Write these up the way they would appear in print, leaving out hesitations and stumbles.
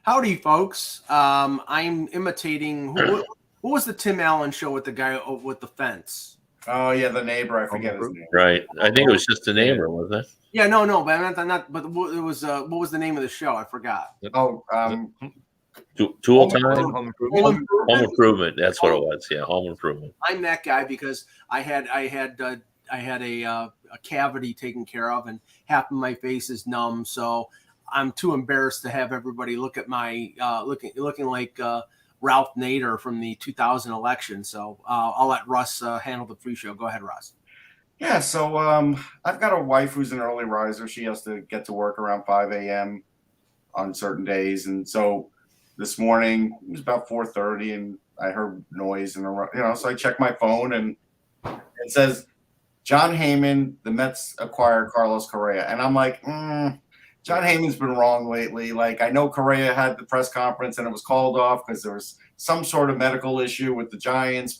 Howdy, folks. I'm imitating who was the Tim Allen show with the guy with the fence? Oh yeah, the neighbor. I forget his name. Right. I think it was just the neighbor, wasn't it? Yeah, no, but not. But it was what was the name of the show? I forgot. Oh, Tool Time. Home Improvement. Home Improvement. That's what it was. Yeah, Home Improvement. I'm that guy because I had a cavity taken care of, and half of my face is numb, so I'm too embarrassed to have everybody look at my looking like Ralph Nader from the 2000 election. So I'll let Russ handle the pre-show. Go ahead, Russ. Yeah, so I've got a wife who's an early riser. She has to get to work around 5 a.m. on certain days, and so this morning it was about 4:30, and I heard noise, and so I checked my phone, and it says John Heyman, the Mets acquire Carlos Correa, and I'm like, John Heyman's been wrong lately. Like, I know Correa had the press conference and it was called off because there was some sort of medical issue with the Giants,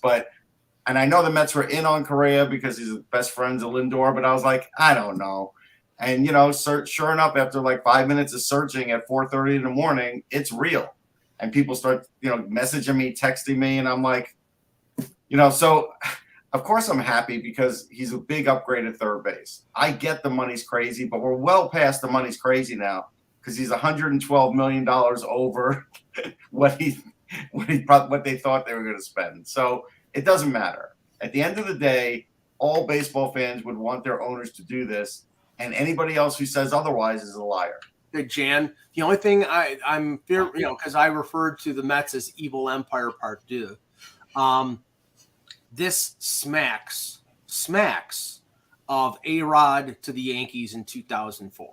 and I know the Mets were in on Correa because he's best friends of Lindor, but I was like, I don't know. And, sure enough, after like 5 minutes of searching at 4:30 in the morning, it's real. And people start, messaging me, texting me, and I'm like, so of course I'm happy because he's a big upgrade at third base. I get the money's crazy, but we're well past the money's crazy now because he's $112 million over what they thought they were going to spend. So it doesn't matter. At the end of the day, all baseball fans would want their owners to do this, and anybody else who says otherwise is a liar. Hey, Jan, the only thing I'm fear, because I referred to the Mets as Evil Empire Part 2. This smacks of A-Rod to the Yankees in 2004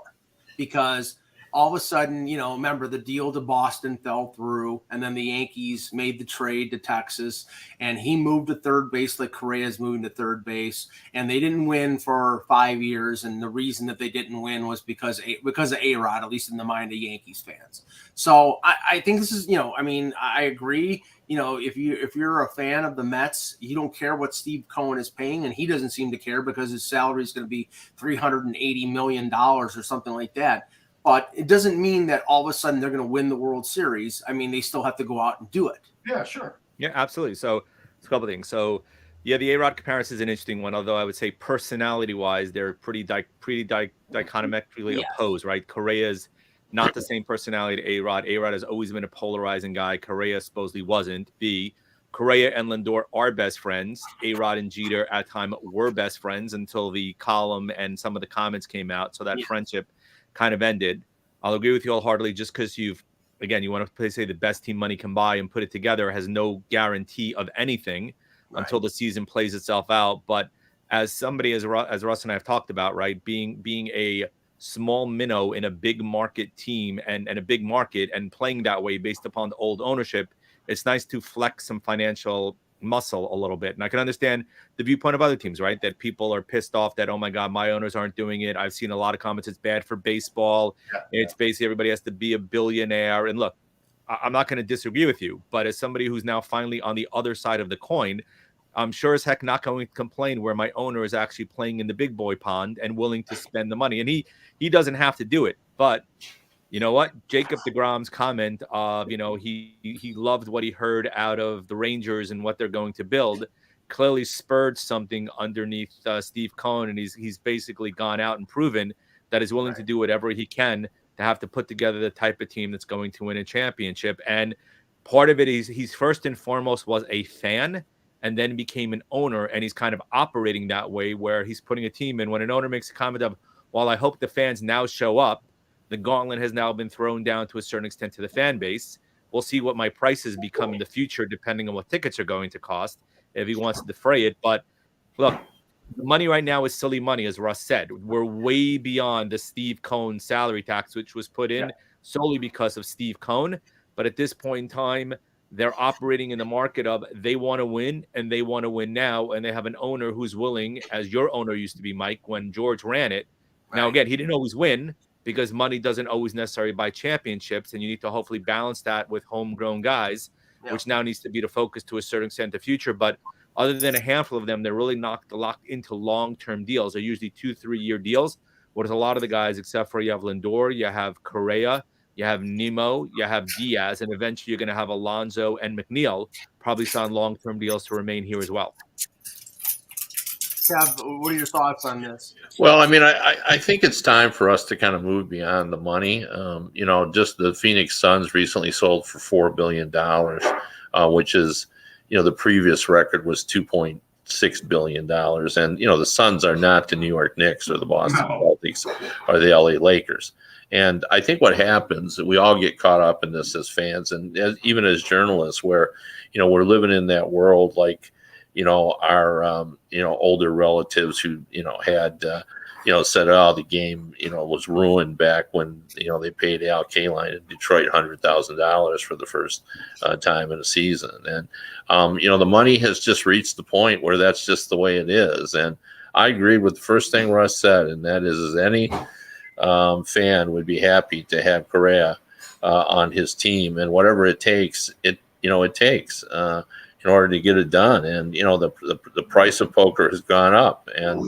because all of a sudden, remember the deal to Boston fell through, and then the Yankees made the trade to Texas, and he moved to third base like Correa's moving to third base, and they didn't win for 5 years, and the reason that they didn't win was because of A-Rod, at least in the mind of Yankees fans. So I think this is, I agree. If you're a fan of the Mets, you don't care what Steve Cohen is paying, and he doesn't seem to care because his salary is going to be $380 million or something like that. But it doesn't mean that all of a sudden they're going to win the World Series. I mean, they still have to go out and do it. Yeah, sure. Yeah, absolutely. So it's a couple of things. So yeah, the A-Rod comparison is an interesting one, although I would say personality-wise, they're pretty dichotomically opposed, right? Correa's not the same personality to A-Rod. A-Rod has always been a polarizing guy. Correa supposedly wasn't. B, Correa and Lindor are best friends. A-Rod and Jeter at time were best friends until the column and some of the comments came out. So that friendship kind of ended. I'll agree with you wholeheartedly. Just because you want to say the best team money can buy and put it together has no guarantee of anything until the season plays itself out. But as somebody as Russ and I have talked about, right, being a small minnow in a big market team and a big market and playing that way based upon the old ownership, it's nice to flex some financial muscle a little bit. And I can understand the viewpoint of other teams, right? That people are pissed off that, oh my God, my owners aren't doing it. I've seen a lot of comments. It's bad for baseball. It's basically everybody has to be a billionaire. And look, I'm not going to disagree with you, but as somebody who's now finally on the other side of the coin, I'm sure as heck not going to complain where my owner is actually playing in the big boy pond and willing to spend the money. And he doesn't have to do it, but you know what? Jacob deGrom's comment of, he loved what he heard out of the Rangers and what they're going to build clearly spurred something underneath Steve Cohen. And he's basically gone out and proven that he's willing to do whatever he can to have to put together the type of team that's going to win a championship. And part of it is he's first and foremost was a fan and then became an owner. And he's kind of operating that way where he's putting a team in. When an owner makes a comment of, well, I hope the fans now show up, the gauntlet has now been thrown down to a certain extent to the fan base. We'll see what my prices become in the future, depending on what tickets are going to cost, if he wants to defray it. But look, the money right now is silly money, as Russ said. We're way beyond the Steve Cohen salary tax, which was put in solely because of Steve Cohen. But at this point in time, they're operating in the market of they want to win, and they want to win now. And they have an owner who's willing, as your owner used to be, Mike, when George ran it. Now, again, he didn't always win, because money doesn't always necessarily buy championships, and you need to hopefully balance that with homegrown guys, which now needs to be the focus to a certain extent in the future. But other than a handful of them, they're really locked into long-term deals. They're usually 2-3 year deals. Whereas a lot of the guys, except for you have Lindor, you have Correa, you have Nemo, you have Diaz, and eventually you're going to have Alonso and McNeil probably sign long-term deals to remain here as well. Kev, what are your thoughts on this? Well, I mean, I think it's time for us to kind of move beyond the money. Just the Phoenix Suns recently sold for $4 billion, which is, the previous record was $2.6 billion. And, the Suns are not the New York Knicks or the Boston Celtics or the LA Lakers. And I think what happens, we all get caught up in this as fans and even as journalists where, we're living in that world like, our, older relatives who, had, said, oh, the game, was ruined back when, they paid Al Kaline in Detroit $100,000 for the first time in a season. And, the money has just reached the point where that's just the way it is. And I agree with the first thing Russ said, and that is any fan would be happy to have Correa on his team, and whatever it takes, it takes in order to get it done. And the price of poker has gone up, and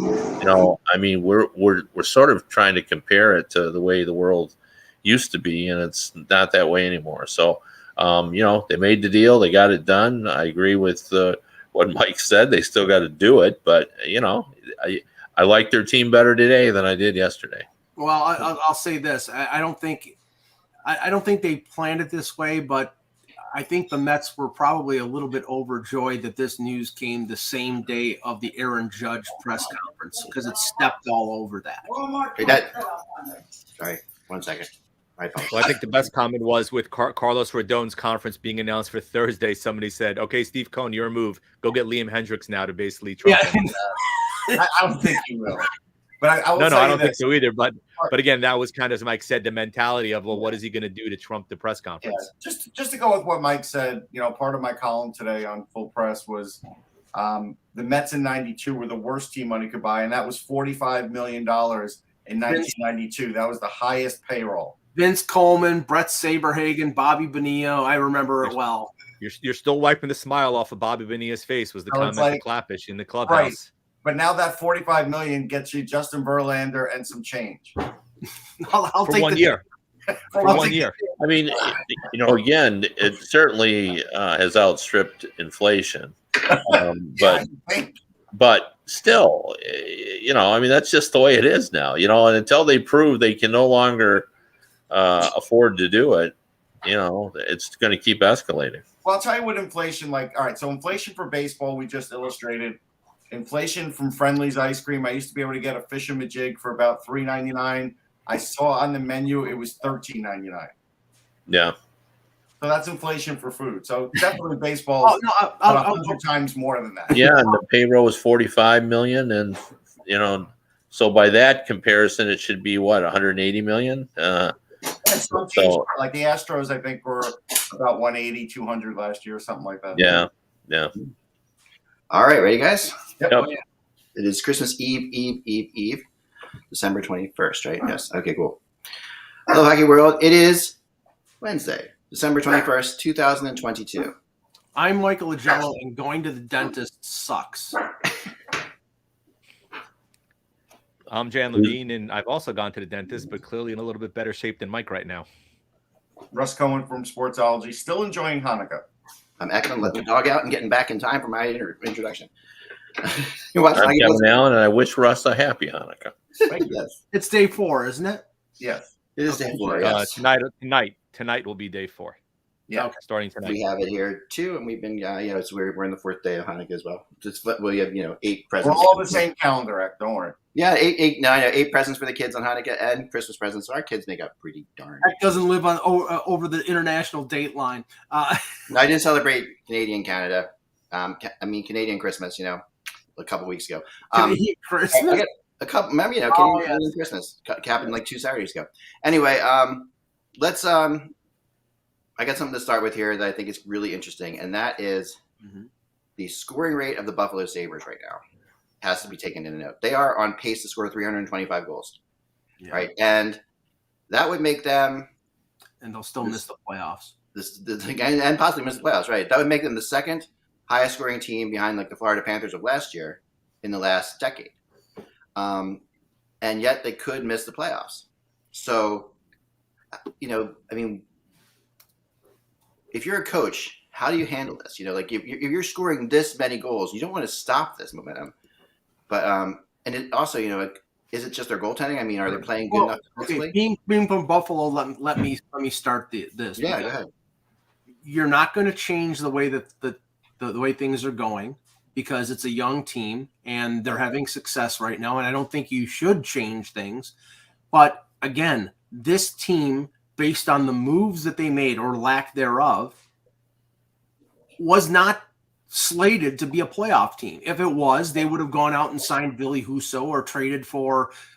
I mean we're sort of trying to compare it to the way the world used to be, and it's not that way anymore. So they made the deal, they got it done. I agree with what Mike said. They still got to do it, but I like their team better today than I did yesterday. Well, I'll say this: I don't think they planned it this way, but I think the Mets were probably a little bit overjoyed that this news came the same day of the Aaron Judge press conference because it stepped all over that. Sorry, 1 second. Well, I think the best comment was with Carlos Rodon's conference being announced for Thursday. Somebody said, "Okay, Steve Cohen, your move. Go get Liam Hendricks now to basically try." I don't think he will. But I will no, say I don't this. think so either. But again, that was kind of, as Mike said, the mentality of, well, what is he going to do to trump the press conference? Yeah. Just to go with what Mike said, part of my column today on Full Press was the Mets in '92 were the worst team money could buy, and that was $45 million in 1992. That was the highest payroll. Vince Coleman, Brett Saberhagen, Bobby Bonilla. I remember it well. You're still wiping the smile off of Bobby Bonilla's face, was the comment to Clappish in the clubhouse. Right. But now that $45 million gets you Justin Verlander and some change. I'll for take 1 year. For 1 year. I mean, again, it certainly has outstripped inflation, but still, I mean, that's just the way it is now. And until they prove they can no longer afford to do it, it's going to keep escalating. Well, I'll tell you what inflation all right, so inflation for baseball, we just illustrated. Inflation from Friendly's ice cream. I used to be able to get a fish and majig for about $3.99. I saw on the menu it was $13.99. Yeah. So that's inflation for food. So definitely baseball is 100 times more than that. Yeah, and the payroll was $45 million, and so by that comparison, it should be what, $180 million. So like the Astros, I think were about 180, 200 last year, or something like that. Yeah. All right, ready, guys? Yep. It is Christmas Eve, December 21st, right? Yes. Okay, cool. Hello, Hockey World. It is Wednesday, December 21st, 2022. I'm Michael Agello, and going to the dentist sucks. I'm Jan Levine, and I've also gone to the dentist, but clearly in a little bit better shape than Mike right now. Russ Cohen from Sportsology, still enjoying Hanukkah. I'm Eklund, letting the dog out and getting back in time for my introduction. I'm Kevin Allen, and I wish Russ a happy Hanukkah. Yes. It's day 4, isn't it? Yes. It is day 4, yes. Tonight will be day 4. Yeah. Okay. Starting tonight. We have it here too, and we've been, so we're in the 4th day of Hanukkah as well. We have, 8 presents. We're all the same calendar act. Don't worry. Yeah, 8 presents for the kids on Hanukkah and Christmas presents. So our kids make up pretty darn. That doesn't live on over the international date line. I didn't celebrate Canadian Canada. Canadian Christmas. A couple weeks ago. Christmas. I got a couple. Remember, Canadian Christmas happened like 2 Saturdays ago. Anyway, let's. I got something to start with here that I think is really interesting, and that is the scoring rate of the Buffalo Sabres right now has to be taken into note. They are on pace to score 325 goals, right? And that would make them, and they'll still miss the playoffs. And possibly miss the playoffs, right? That would make them the second highest scoring team behind like the Florida Panthers of last year in the last decade. And yet they could miss the playoffs. So I mean, if you're a coach, how do you handle this? Like if you're scoring this many goals, you don't want to stop this momentum. But and it also, is it just their goaltending? I mean, are they playing good enough defensively? Okay, being from Buffalo, let me start this. Yeah, go ahead. You're not going to change the way that the way things are going because it's a young team and they're having success right now. And I don't think you should change things. But again, this team, based on the moves that they made or lack thereof, was not slated to be a playoff team. If it was, they would have gone out and signed Billy Husso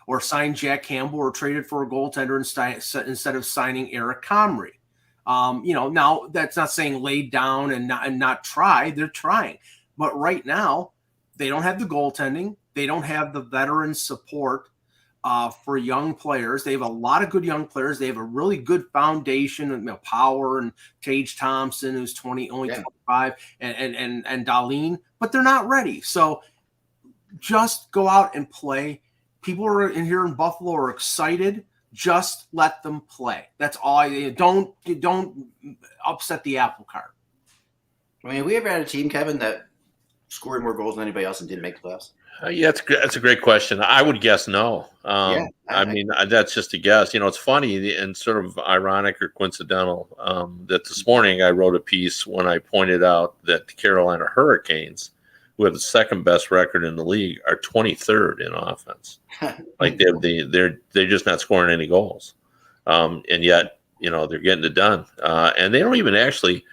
or signed Jack Campbell or traded for a goaltender instead of signing Eric Comrie. Now that's not saying lay down and not try. They're trying. But right now, they don't have the goaltending. They don't have the veteran support for young players. They have a lot of good young players. They have a really good foundation, Power and Tage Thompson, who's only 25, and Darlene, but they're not ready. So just go out and play. People are in here in Buffalo are excited. Just let them play. That's all. Don't upset the apple cart. I mean, have we ever had a team, Kevin, that scored more goals than anybody else and didn't make the playoffs? Yeah, that's a great question. I would guess no. I mean, that's just a guess. It's funny and sort of ironic or coincidental that this morning I wrote a piece when I pointed out that the Carolina Hurricanes, who have the second best record in the league, are 23rd in offense. Like they're just not scoring any goals, and yet they're getting it done. And they don't even actually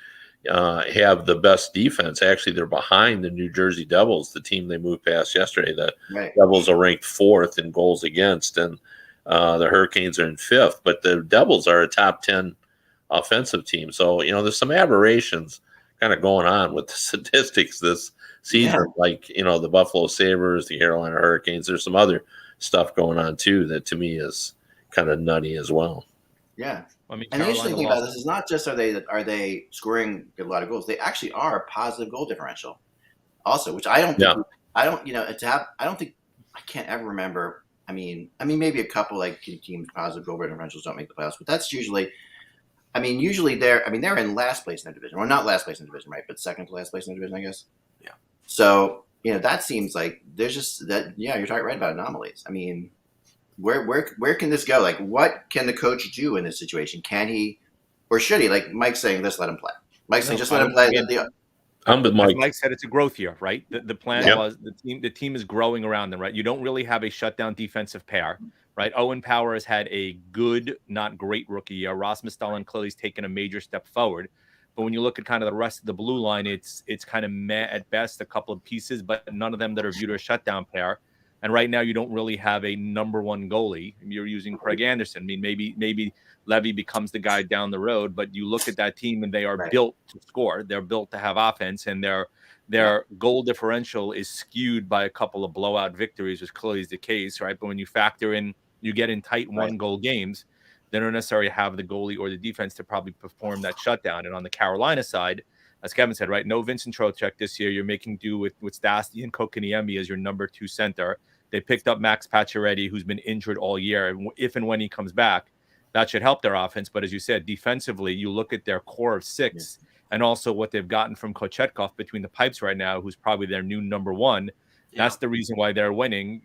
have the best defense. Actually, they're behind the New Jersey Devils, the team they moved past yesterday. The Devils are ranked 4th in goals against, and the Hurricanes are in 5th. But the Devils are a top 10 offensive team. So, there's some aberrations kind of going on with the statistics this season, like, the Buffalo Sabres, the Carolina Hurricanes. There's some other stuff going on, too, that to me is kind of nutty as well. Yeah. I mean, and the interesting thing about this is not just are they scoring a lot of goals, they actually are a positive goal differential also, which I don't think, I can't ever remember. I mean, maybe a couple like teams positive goal differentials don't make the playoffs, but that's usually they're in last place in their division. Well, not last place in the division, right? But second to last place in the division, I guess. Yeah. So, that seems like there's just that, you're talking right about anomalies. I mean, where can this go? Like, what can the coach do in this situation? Can he, or should he? Like Mike's saying, just let him play. Mike's saying, just let him play. Mike said, it's a growth year, right? The plan was the team is growing around them, right? You don't really have a shutdown defensive pair, right? Owen Power has had a good, not great rookie year. Rasmus Dahlin clearly's taken a major step forward. But when you look at kind of the rest of the blue line, it's kind of meh at best, a couple of pieces, but none of them that are viewed as a shutdown pair. And right now, you don't really have a number one goalie. You're using Craig Anderson. I mean, maybe Levy becomes the guy down the road, but you look at that team and they are built to score. They're built to have offense, and their goal differential is skewed by a couple of blowout victories, which clearly is the case, right? But when you factor in, you get in tight one-goal games, they don't necessarily have the goalie or the defense to probably perform that shutdown. And on the Carolina side, as Kevin said, right, no Vincent Trocheck this year. You're making do with Stastny and Kokoniemi as your number 2 center. They picked up Max Pacioretty, who's been injured all year. And if and when he comes back, that should help their offense. But as you said, defensively, you look at their core of 6 and also what they've gotten from Kochetkov between the pipes right now, who's probably their new number 1. That's the reason why they're winning.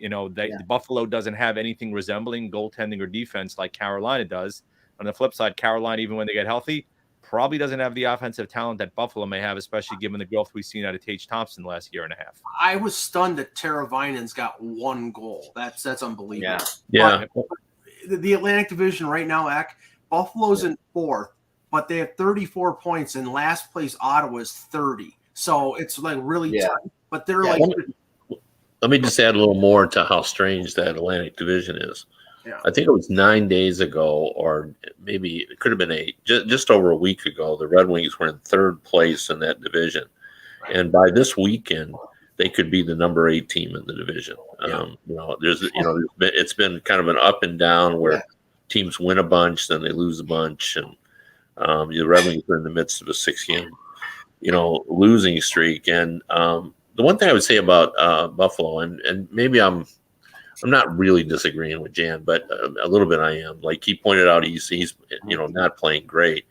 Buffalo doesn't have anything resembling goaltending or defense like Carolina does. On the flip side, Carolina, even when they get healthy, probably doesn't have the offensive talent that Buffalo may have, especially given the growth we've seen out of Tage Thompson the last year and a half. I was stunned that Tara Vinen's got 1 goal. That's unbelievable. Yeah. The Atlantic Division right now, Buffalo's in 4th, but they have 34 points, and last place Ottawa is 30. So it's like really tight. But they're like. Let me just add a little more to how strange that Atlantic Division is. Yeah. I think it was 9 days ago, or maybe it could have been 8, just over a week ago. The Red Wings were in 3rd place in that division, and by this weekend, they could be the number 8 team in the division. It's been kind of an up and down where teams win a bunch, then they lose a bunch, and the Red Wings are in the midst of a 6-game, losing streak. And the one thing I would say about Buffalo, and maybe I'm I'm not really disagreeing with Jan, but a little bit I am. Like he pointed out, he's not playing great,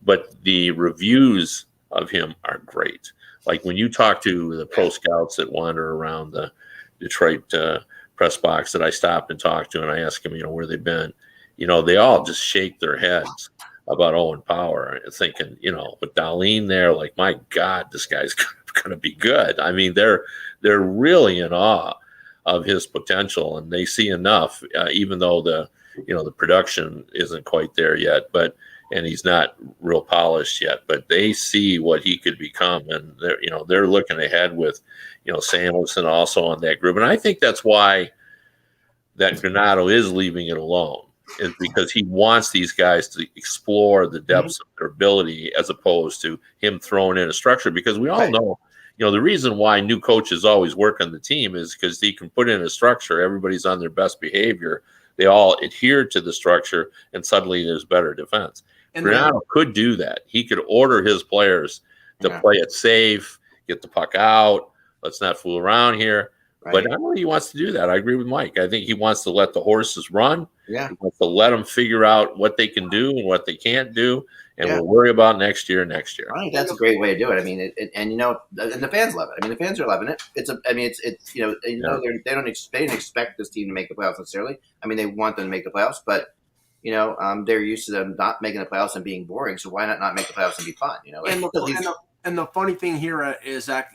but the reviews of him are great. Like when you talk to the pro scouts that wander around the Detroit press box that I stop and talk to, and I ask them, where they've been, they all just shake their heads about Owen Power, thinking, with Dahlin there, like, my God, this guy's going to be good. I mean, they're really in awe of his potential, and they see enough, even though the production isn't quite there yet, and he's not real polished yet, but they see what he could become, and they're looking ahead with, Samuelson also on that group, and I think that's why that Granato is leaving it alone, is because he wants these guys to explore the depths of their ability as opposed to him throwing in a structure, because we all know, the reason why new coaches always work on the team is because he can put in a structure, everybody's on their best behavior, they all adhere to the structure, and suddenly there's better defense. And Granato could do that. He could order his players to play it safe, get the puck out, let's not fool around here. Right. But I don't think he wants to do that. I agree with Mike. I think he wants to let the horses run. Yeah. He wants to let them figure out what they can do and what they can't do, and we'll worry about next year. I think that's a great way to do it. I mean, and the fans love it. I mean, the fans are loving it. They don't expect this team to make the playoffs necessarily. I mean, they want them to make the playoffs, but they're used to them not making the playoffs and being boring. So why not make the playoffs and be fun? And the funny thing here is that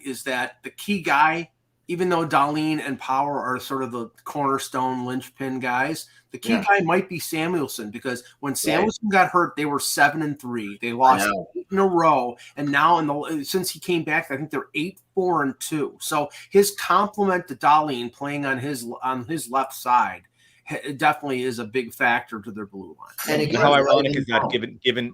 the key guy, even though Dahlin and Power are sort of the cornerstone linchpin guys, the key guy might be Samuelson, because when Samuelson got hurt, they were 7-3. They lost 8 in a row, and now since he came back, I think they're 8-4-2. So his complement to Dahlin playing on his left side, it definitely is a big factor to their blue line. And again, how ironic is that,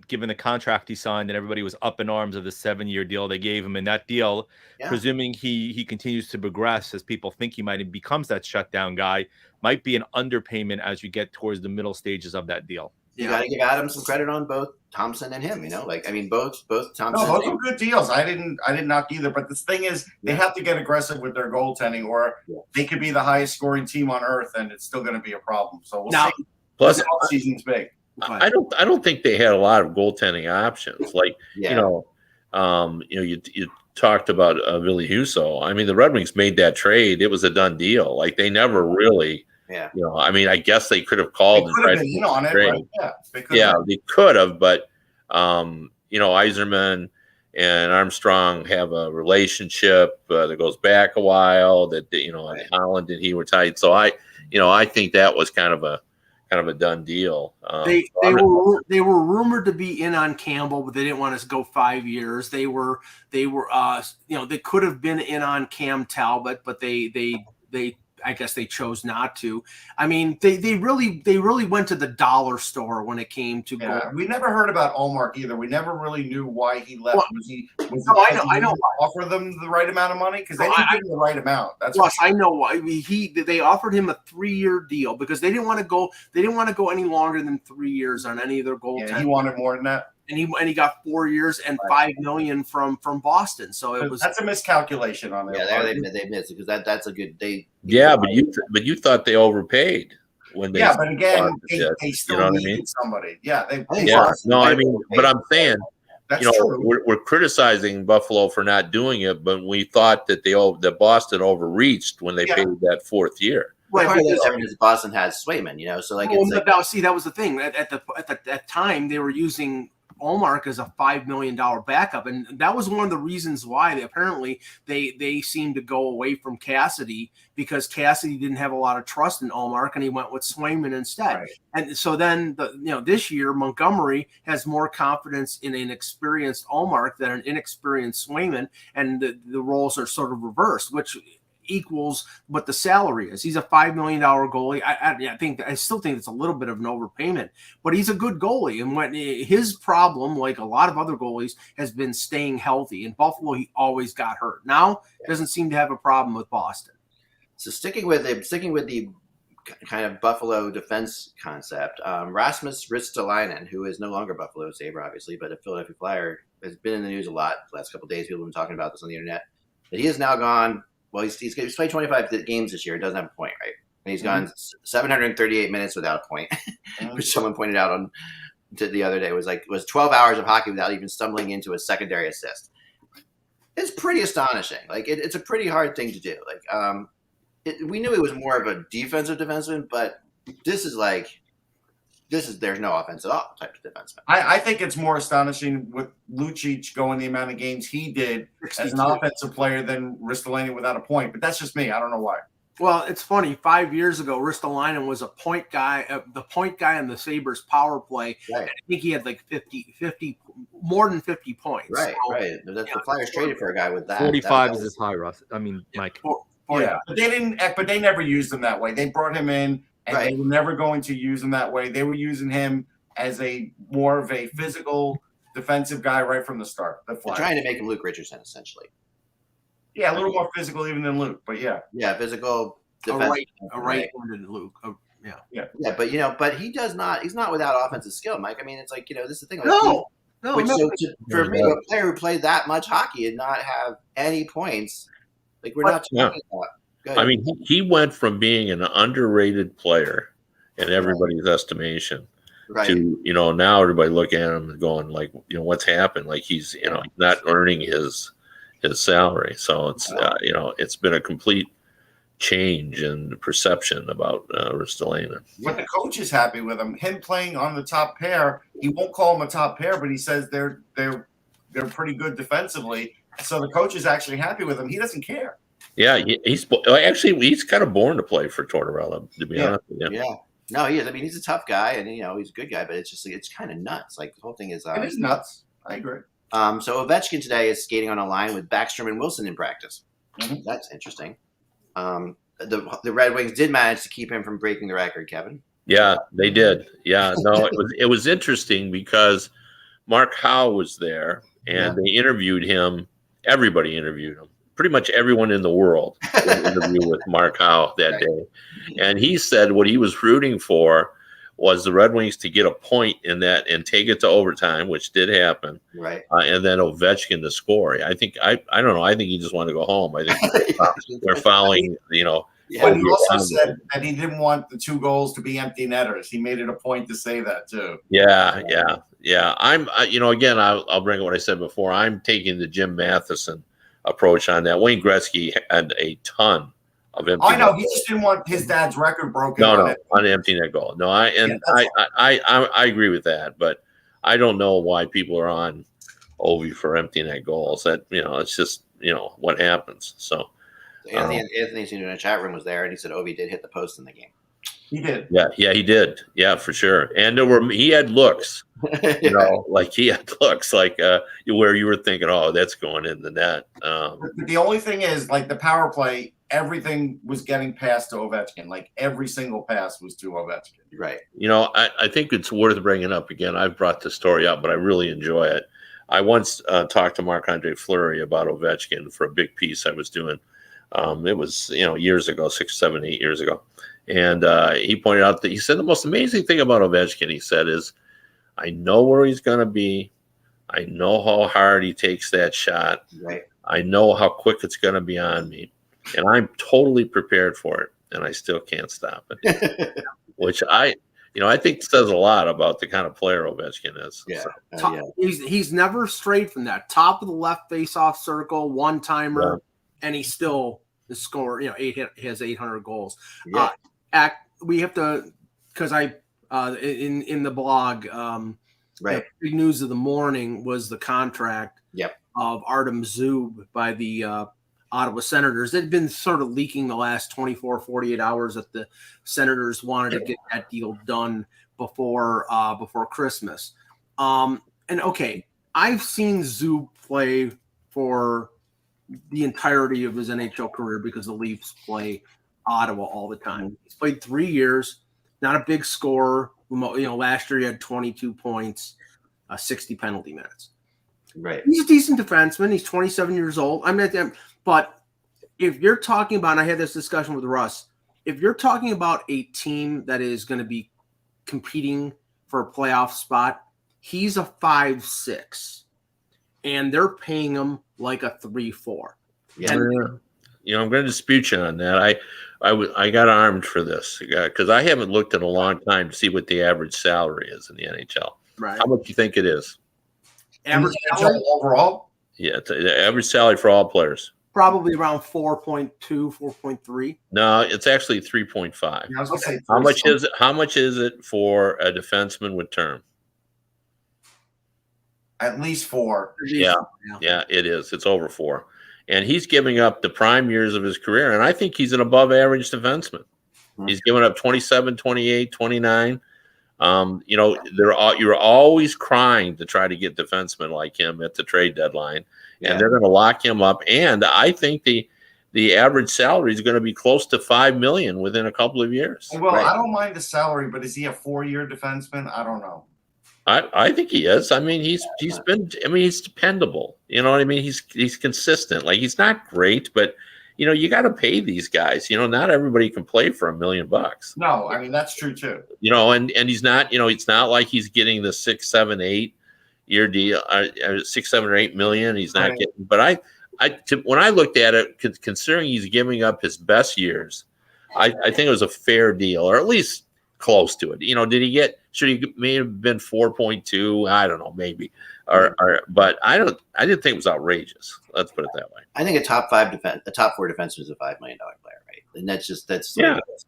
given the contract he signed, and everybody was up in arms of the 7-year deal they gave him, and that deal, presuming he continues to progress as people think he might, and becomes that shutdown guy, might be an underpayment as you get towards the middle stages of that deal. You got to give Adam some credit on both Thompson and him. Both Thompson. No, those are good deals. I didn't knock either. But the thing is, they have to get aggressive with their goaltending, or they could be the highest scoring team on earth, and it's still going to be a problem. So we'll see. Plus, the season's big. I don't think they had a lot of goaltending options. Like you talked about Ville Husso. I mean, the Red Wings made that trade; it was a done deal. Like they never really. Yeah. I mean, I guess they could have called and tried to get on it. Right? They could have, but Yzerman and Armstrong have a relationship that goes back a while. That Holland and he were tight, so I think that was kind of a done deal. They were rumored to be in on Campbell, but they didn't want to go 5 years. They could have been in on Cam Talbot, but they I guess they chose not to. I mean, they really went to the dollar store when it came to. Yeah, we never heard about Allmark either. We never really knew why he left. I know. Offer them the right amount of money, because they didn't give him the right amount. That's I know why. They offered him a 3-year deal because they didn't want to go. They didn't want to go any longer than 3 years on any of their goaltenders. Yeah, he wanted more than that. And he got 4 years and $5 million from Boston. So that's a miscalculation on their part. They missed it, because that's a good day. Yeah, but you thought they overpaid when they. Yeah, but again, they still needed somebody. Yeah, but I'm saying, we're criticizing Buffalo for not doing it, but we thought that Boston overreached when they paid that 4th year. Boston has Swayman, so that was the thing. At that time, they were using Allmark as a $5 million backup, and that was one of the reasons why they seemed to go away from Cassidy, because Cassidy didn't have a lot of trust in Allmark, and he went with Swayman instead. Right. And so then this year Montgomery has more confidence in an experienced Allmark than an inexperienced Swayman, and the roles are sort of reversed, which equals what the salary is. He's a $5 million goalie. I still think it's a little bit of an overpayment, but he's a good goalie. And when his problem, like a lot of other goalies, has been staying healthy. In Buffalo, he always got hurt. Now doesn't seem to have a problem with Boston. So sticking with the kind of Buffalo defense concept, Rasmus Ristolainen, who is no longer Buffalo Sabre, obviously, but a Philadelphia Flyer, has been in the news a lot the last couple of days. People have been talking about this on the internet. But he is now gone. Well, he's played 25 games this year. He doesn't have a point, right? and he's gone 738 minutes without a point, which someone pointed out on the other day was 12 hours of hockey without even stumbling into a secondary assist. It's pretty astonishing. Like it's a pretty hard thing to do. Like we knew he was more of a defensive defenseman, but there's no offense at all type of defenseman. I think it's more astonishing with Lucic going the amount of games he did as an offensive player than Ristolainen without a point. But that's just me. I don't know why. Well, it's funny. 5 years ago, Ristolainen was a point guy, the point guy on the Sabres power play. Right. I think he had like 50, more than 50 points. Right, so, right. The Flyers traded for a guy with that. 45 is his high, Russ. I mean, Mike. Yeah, but they didn't. But they never used him that way. They brought him in, and they were never going to use him that way. They were using him as more of a physical defensive guy right from the start. They're trying to make him Luke Richardson, essentially. Yeah, a little more physical even than Luke, but yeah. Yeah, physical. A right-handed Luke. Yeah, but he's not without offensive skill, Mike. I mean, it's like, this is the thing. Like, No. For me, a player who played that much hockey and not have any points, like we're not talking about. I mean, he went from being an underrated player in everybody's estimation to, now everybody looking at him and going like, what's happened? Like he's, not earning his salary. So it's, it's been a complete change in perception about Ristolainen. But the coach is happy with him. Him playing on the top pair, he won't call him a top pair, but he says they're pretty good defensively. So the coach is actually happy with him. He doesn't care. Yeah, he's kind of born to play for Tortorella, to be honest with you. Yeah. No, he is. I mean, he's a tough guy, and he's a good guy, but it's just it's kind of nuts. Like the whole thing is. It is nuts. I agree. So Ovechkin today is skating on a line with Backstrom and Wilson in practice. Mm-hmm. That's interesting. The Red Wings did manage to keep him from breaking the record, Kevin. Yeah, they did. Yeah, no, it was interesting because Mark Howe was there, and they interviewed him. Everybody interviewed him. Pretty much everyone in the world did an interview with Mark Howe that day. And he said what he was rooting for was the Red Wings to get a point in that and take it to overtime, which did happen. Right. And then Ovechkin to score. I don't know. I think he just wanted to go home. I think they're fouling, But he also said that he didn't want the 2 goals to be empty netters. He made it a point to say that too. Yeah. I'm, again, I'll bring up what I said before. I'm taking the Jim Matheson approach on that. Wayne Gretzky had a ton of empty. I know he just didn't want his dad's record broken. No, on empty net goal. No, I agree with that, but I don't know why people are on Ovi for empty net goals. That it's just what happens. So Anthony's in a chat room was there, and he said Ovi did hit the post in the game. He did. Yeah, he did. Yeah, for sure. And he had looks, like he had looks like where you were thinking, oh, that's going in the net. The only thing is, like the power play, everything was getting passed to Ovechkin. Like every single pass was to Ovechkin. Right. I think it's worth bringing up again. I've brought this story up, but I really enjoy it. I once talked to Marc-Andre Fleury about Ovechkin for a big piece I was doing. It was, years ago, 6, 7, 8 years ago. And he pointed out that he said the most amazing thing about Ovechkin, he said, is I know where he's going to be. I know how hard he takes that shot. Right. I know how quick it's going to be on me. And I'm totally prepared for it. And I still can't stop it. Which I think says a lot about the kind of player Ovechkin is. Yeah. So. He's never strayed from that. Top of the left face-off circle, one-timer, and he still is score, he has 800 goals. Yeah. We have to, because in the blog, right. The big news of the morning was the contract of Artem Zub by the Ottawa Senators. It had been sort of leaking the last 24, 48 hours that the Senators wanted to get that deal done before Christmas. And I've seen Zub play for the entirety of his NHL career because the Leafs play Ottawa all the time. He's played 3 years, not a big scorer. Last year he had 22 points, 60 penalty minutes. Right. He's a decent defenseman. He's 27 years old. But if you're talking about, and I had this discussion with Russ, if you're talking about a team that is going to be competing for a playoff spot, he's a 5'6", and they're paying him like a 3'4". Yeah. I'm going to dispute you on that. I got armed for this because I haven't looked in a long time to see what the average salary is in the NHL. Right. How much do you think it is? Average salary? overall? Yeah, the average salary for all players. Probably around 4.2, 4.3. No, it's actually 3.5. I was gonna say How much is it? How much is it for a defenseman with term? At least 4. Yeah, it is. It's over 4. And he's giving up the prime years of his career. And I think he's an above average defenseman. He's given up 27, 28, 29. You're always crying to try to get defensemen like him at the trade deadline. And they're going to lock him up. And I think the average salary is going to be close to $5 million within a couple of years. Well, right. I don't mind the salary, but is he a 4-year defenseman? I don't know. I think he is. I mean, he's dependable. You know what I mean? He's consistent. Like, he's not great, but you got to pay these guys. Not everybody can play for $1 million. No, I mean, that's true too. And he's not. It's not like he's getting the 6, 7, 8 year deal, 6, 7, or 8 million. He's not getting. But when I looked at it, considering he's giving up his best years, I think it was a fair deal, or at least close to it. Did he get? Should he may have been 4.2? I don't know, maybe. But I didn't think it was outrageous. Let's put it that way. I think a top 4 defenseman is a $5 million player, right? And that's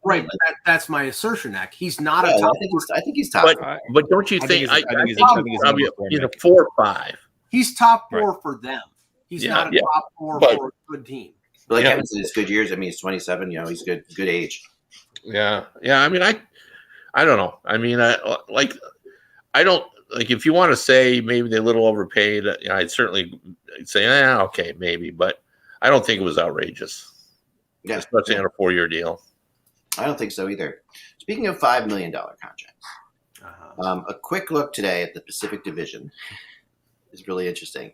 right. That's my assertion. That he's not a top. I think he's top. But don't you think? I think he's a 4 or 5. He's top 4 for them. He's not a top 4 for a good team. But like Kevin said, his good years. I mean, he's 27. He's good age. Yeah. I mean, I don't know. I mean, I don't like, if you want to say maybe they're a little overpaid, I'd certainly say, okay, maybe, but I don't think it was outrageous. Yeah, especially on a 4-year deal. I don't think so either. Speaking of $5 million contracts, a quick look today at the Pacific Division is really interesting.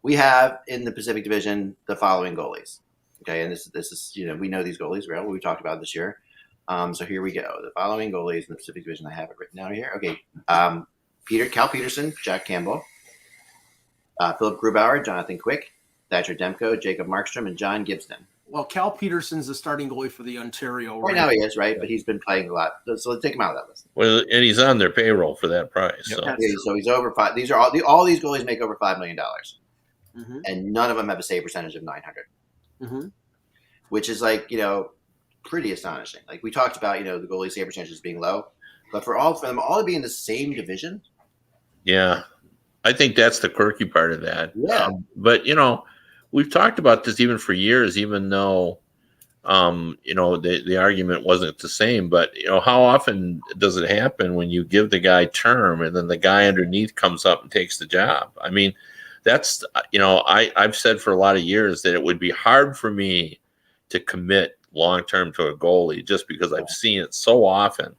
We have in the Pacific Division the following goalies. Okay, and this is we know these goalies well. We talked about this year. So here we go. The following goalies in the Pacific Division. I have it written down here. Okay. Cal Peterson, Jack Campbell, Philip Grubauer, Jonathan Quick, Thatcher Demko, Jacob Markstrom, and John Gibson. Well, Cal Peterson's the starting goalie for the Ontario. Right now he is, right? But he's been playing a lot. So let's take him out of that list. Well, and he's on their payroll for that price. So, so he's over 5. These are all these goalies make over $5 million. Mm-hmm. And none of them have a save percentage of 900, which is pretty astonishing. Like we talked about, the goalie save percentages being low, but for them all to be in the same division. Yeah, I think that's the quirky part of that. Yeah, but we've talked about this even for years, even though the argument wasn't the same. But how often does it happen when you give the guy term and then the guy underneath comes up and takes the job? I mean, that's I've said for a lot of years that it would be hard for me to commit long-term to a goalie just because I've seen it so often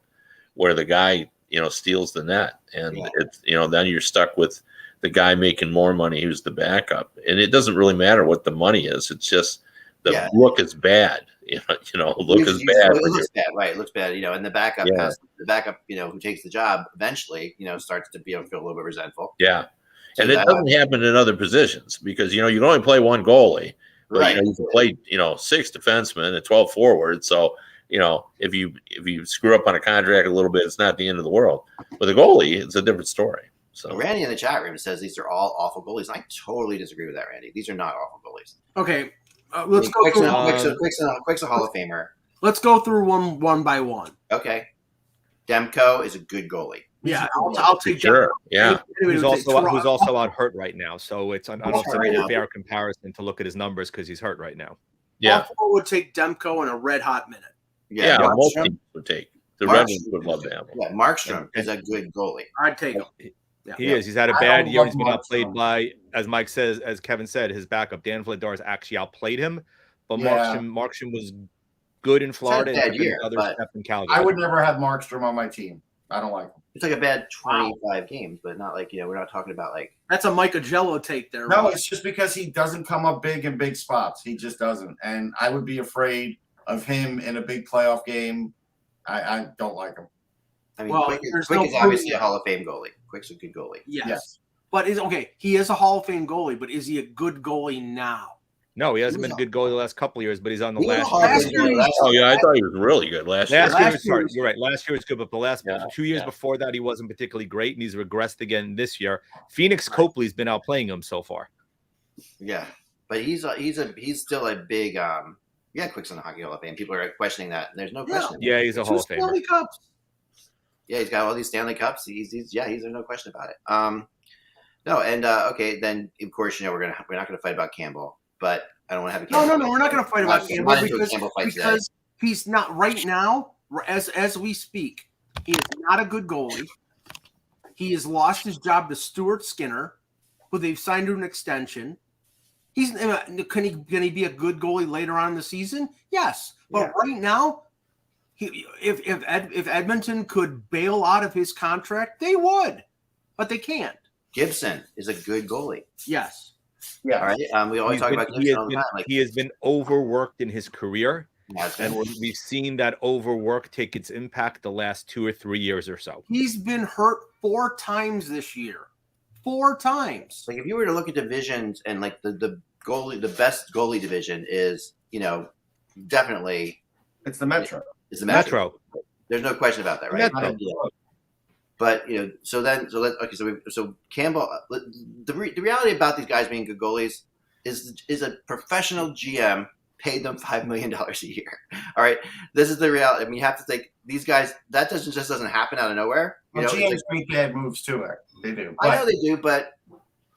where the guy, steals the net and it's, then you're stuck with the guy making more money who's the backup. And it doesn't really matter what the money is. It's just the look is bad. Look is bad. It looks bad, right? It looks bad, and the backup who takes the job eventually, starts to feel a little bit resentful. Yeah. So and it doesn't happen in other positions because, you can only play one goalie. But, right. You can play, 6 defensemen and 12 forwards. So, if you screw up on a contract a little bit, it's not the end of the world. With a goalie, it's a different story. So Randy in the chat room says these are all awful goalies. I totally disagree with that, Randy. These are not awful goalies. Okay, let's go through. Quick's a Hall of Famer. Let's go through one by one. Okay, Demko is a good goalie. Yeah, I'll take sure. Yeah, who's also out hurt right now. So it's I don't know if it's a fair comparison to look at his numbers because he's hurt right now. Yeah, All would take Demko in a red hot minute. Yeah, most teams would take. The Red Wings would love to have him. Yeah, Markstrom is a good goalie. I'd take him. He is. He's had a bad year. He's been outplayed by, as Kevin said, his backup Dan Vladar actually outplayed him. But Markstrom was good in Florida. Bad year, in Calgary. I would never have Markstrom on my team. I don't like him. It's like a bad 25 games, but not like we're not talking about like that's a Mike Agello take there. No, it's just because he doesn't come up big in big spots. He just doesn't, and I would be afraid of him in a big playoff game. I don't like him. I mean, Quick is obviously a Hall of Fame goalie. Quick's a good goalie. Yes. But he is a Hall of Fame goalie, but is he a good goalie now? No, he hasn't been a good goalie the last couple of years, but he's on the He was last a Hall of year. Fame goalie last Oh year. yeah, I thought he was really good last year. Last year, you're right. Last year was good, but the last Yeah, 2 years yeah. before that, he wasn't particularly great, and he's regressed again this year. Phoenix Copley's been outplaying him so far. Yeah, but he's still a big Quick's in the Hockey Hall of Fame. People are questioning that. There's no question. Yeah, he's a Hall of Famer. Stanley Cups. Yeah, he's got all these Stanley Cups. He's there's no question about it. No, and okay, then of course we're not gonna fight about Campbell, but I don't want to have a Campbell. No, we're not going to fight about Campbell because he's not right now. As we speak, he is not a good goalie. He has lost his job to Stuart Skinner, who they've signed to an extension. Can he be a good goalie later on in the season? Yes, but right now, if Edmonton could bail out of his contract, they would, but they can't. Gibson is a good goalie. Yes. Yeah. All right. We always talk about Gibson all the time. He has been overworked in his career, and we've seen that overwork take its impact the last 2 or 3 years or so. He's been hurt 4 times this year. 4 times. Like if you were to look at divisions and like the best goalie division is, definitely It's the Metro. It's the Metro. There's no question about that, right? Metro. But so Campbell. The reality about these guys being good goalies is a professional GM paid them $5 million a year. All right, this is the reality. I mean, you have to think these guys. That doesn't happen out of nowhere. GMs make bad moves too. They do. I know they do, but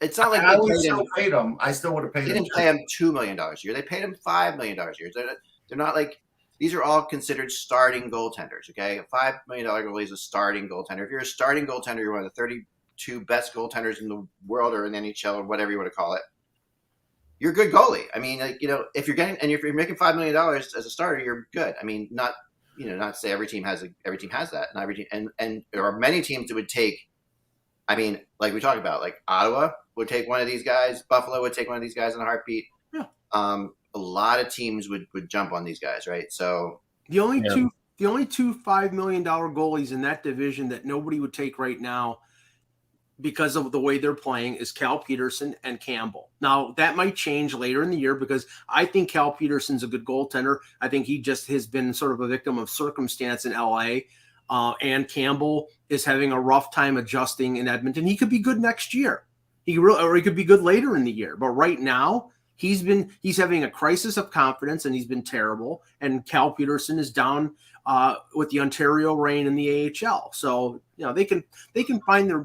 it's not like I would still paid them. I still would have paid them. They didn't pay him $2 million a year. They paid him $5 million a year. They're not like. These are all considered starting goaltenders, okay? A $5 million goalie is a starting goaltender. If you're a starting goaltender, you're one of the 32 best goaltenders in the world or in the NHL or whatever you want to call it. You're a good goalie. I mean, if you're making $5 million as a starter, you're good. I mean, not to say every team has that. Not every team, and there are many teams that would take. I mean, like we talked about, like Ottawa would take one of these guys. Buffalo would take one of these guys in a heartbeat. Yeah. A lot of teams would jump on these guys, right? So the only two $5 million goalies in that division that nobody would take right now because of the way they're playing is Cal Peterson and Campbell. Now that might change later in the year because I think Cal Peterson's a good goaltender. I think he just has been sort of a victim of circumstance in LA. And Campbell is having a rough time adjusting in Edmonton. He could be good next year. He could be good later in the year. But right now, he's having a crisis of confidence, and he's been terrible. And Cal Peterson is down with the Ontario Reign in the AHL. So they can find their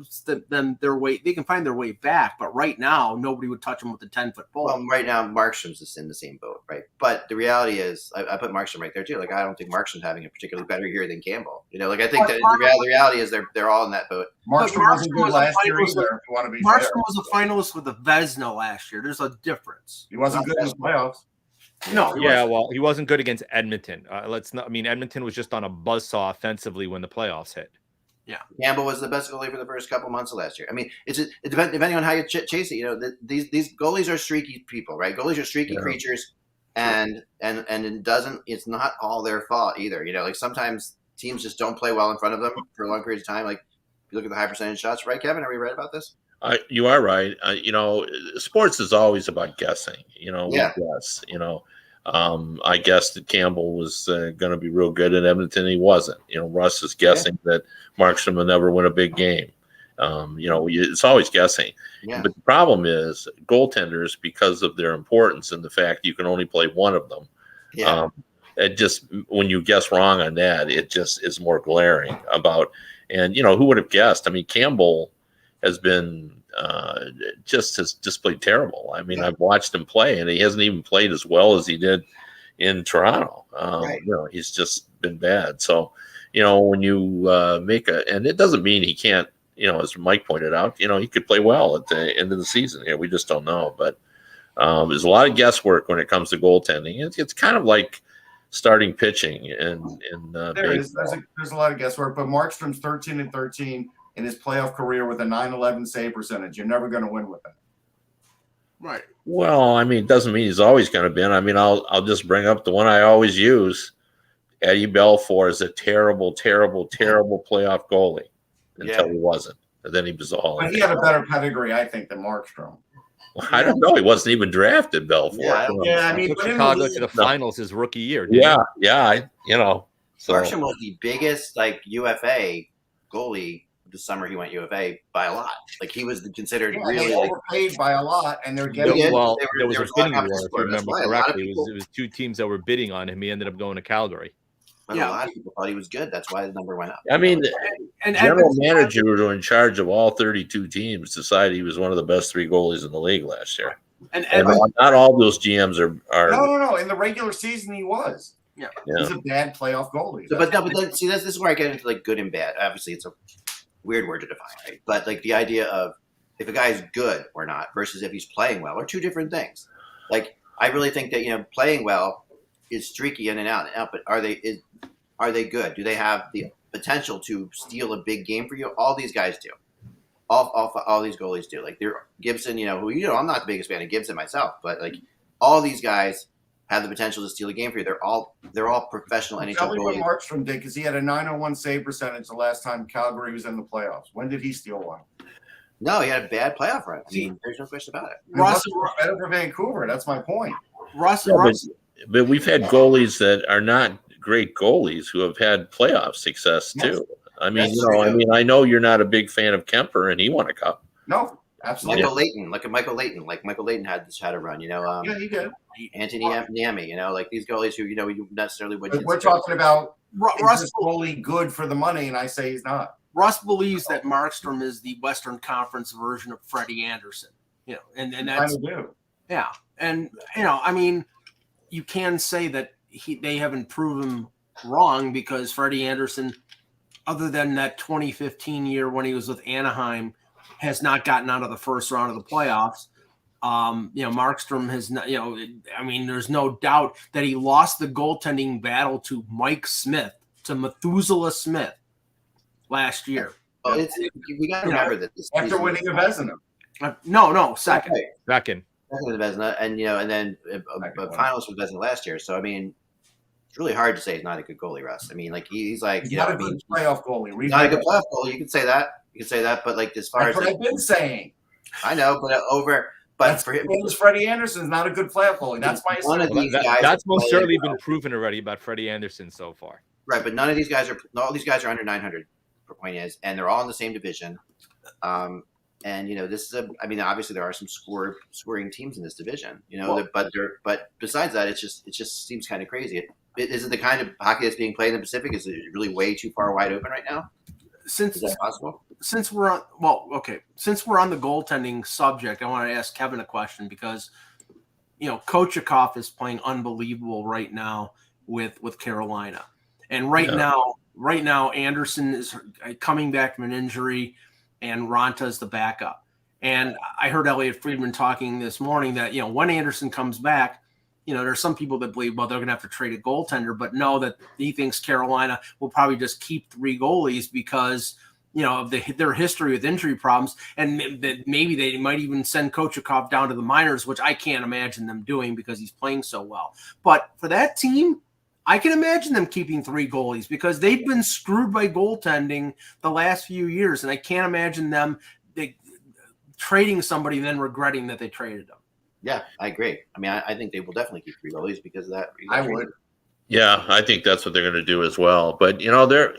way. They can find their way back. But right now, nobody would touch them with a 10-foot pole. Well, right now, Markstrom's just in the same boat, right? But the reality is, I put Markstrom right there too. Like I don't think Markstrom's having a particularly better year than Campbell. I think that the reality is they're all in that boat. Markstrom wasn't good last year either. If you want to be fair. Markstrom was a finalist with the Vezina last year. There's a difference. He wasn't good in the playoffs. No. Well, he wasn't good against Edmonton. Edmonton was just on a buzzsaw offensively when the playoffs hit. Yeah, Campbell was the best goalie for the first couple months of last year. I mean, it depending on how you chase it. These goalies are streaky people, right? Goalies are streaky creatures, and it's not all their fault either. Like sometimes teams just don't play well in front of them for long periods of time. Like if you look at the high percentage shots, right, Kevin? Are we right about this? You are right. Sports is always about guessing. Guess. I guessed that Campbell was going to be real good in Edmonton. He wasn't. Russ is guessing that Markstrom will never win a big game. It's always guessing. Yeah. But the problem is goaltenders, because of their importance and the fact you can only play one of them. Yeah. It just when you guess wrong on that, it just is more glaring about. And who would have guessed? I mean, Campbell has been just played terrible. I mean, I've watched him play, and he hasn't even played as well as he did in Toronto. Right. He's just been bad. So, when you and it doesn't mean he can't. As Mike pointed out, he could play well at the end of the season. We just don't know. But there's a lot of guesswork when it comes to goaltending. It's kind of like starting pitching in there's a lot of guesswork. But Markstrom's 13-13. In his playoff career with a .911 save percentage. You're never going to win with that. Right. Well, I mean, it doesn't mean he's always going to be. I mean, I'll just bring up the one I always use. Eddie Belfour is a terrible, terrible, terrible playoff goalie until he wasn't. And then he was all. But he had a better pedigree, I think, than Markstrom. Well, I don't know. He wasn't even drafted, Belfort. Yeah, I mean, took but in Chicago the to the league, finals his rookie year. didn't So Markstrom was the biggest UFA goalie the summer he went UFA by a lot. Like he was considered really they overpaid by a lot, and they're getting. did. Well, They there was were a bidding talking war, about if you remember that's why a lot of correctly. people- It was 2 teams that were bidding on him. He ended up going to Calgary. But a lot of people thought he was good. That's why the number went up. I mean, And general manager who in charge of all 32 teams decided he was one of the best 3 goalies in the league last year. And Not all those GMs are. No. In the regular season, he was. Yeah. He's a bad playoff goalie. So, but then, see, this is where I get into good and bad. Obviously, it's a weird word to define, right? But the idea of if a guy is good or not versus if he's playing well are 2 different things. I really think that playing well is streaky in and out. But are they good? Do they have the potential to steal a big game for you? All these guys do. All these goalies do. They're Gibson. Who I'm not the biggest fan of Gibson myself, but all these guys have the potential to steal a game for you. They're all professional NHL Tell me what goalies. Markstrom did, because he had a 901 save percentage the last time Calgary was in the playoffs. When did he steal one? No, he had a bad playoff run. I mean, there's no question about it. It wasn't better for Vancouver. That's my point. But we've had goalies that are not great goalies who have had playoff success too. I mean, I know you're not a big fan of Kemper, and he won a cup. No, absolutely. Michael Leighton, Michael Leighton. Michael Leighton had a run. Yeah, he did. Anthony Niemi. These goalies who you necessarily wouldn't. We're talking about Russ is this goalie good for the money, and I say he's not. Russ believes that Markstrom is the Western Conference version of Freddie Anderson. And that's yeah. And I mean, you can say that they haven't proven wrong, because Freddie Anderson, other than that 2015 year when he was with Anaheim, has not gotten out of the first round of the playoffs. Markstrom has not, I mean, there's no doubt that he lost the goaltending battle to Mike Smith, to Methuselah Smith last year. We got to remember that this After winning a Vezina. No, second. Okay. Second to the Vezina, and then a finals for Vezina last year. So I mean, it's really hard to say he's not a good goalie, Russ. I mean, he's not a good playoff goalie. Not a good playoff goalie. You can say that. But as far that's as what I've been saying. I know, but for him, Freddie Anderson's not a good playoff goalie. That's my one of these guys. That's most certainly been proven already about Freddie Anderson so far. Right, but all these guys are under 900 per point is, and they're all in the same division. And this is obviously there are some scoring teams in this division. But besides that, it just seems kind of crazy. Is it the kind of hockey that's being played in the Pacific? Is it really way too far wide open right now? Is that possible? Since we're on the goaltending subject, I want to ask Kevin a question, because Kochekov is playing unbelievable right now with Carolina, and right now Anderson is coming back from an injury, and Ranta's the backup. And I heard Elliot Friedman talking this morning that when Anderson comes back, there's some people that believe, well, they're going to have to trade a goaltender, but know that he thinks Carolina will probably just keep 3 goalies because, of their history with injury problems, and that maybe they might even send Kochekov down to the minors, which I can't imagine them doing because he's playing so well. But for that team, I can imagine them keeping 3 goalies because they've been screwed by goaltending the last few years, and I can't imagine them trading somebody and then regretting that they traded them. Yeah, I agree. I mean, I think they will definitely keep 3 goalies because of that. I would. Yeah, I think that's what they're going to do as well. But they're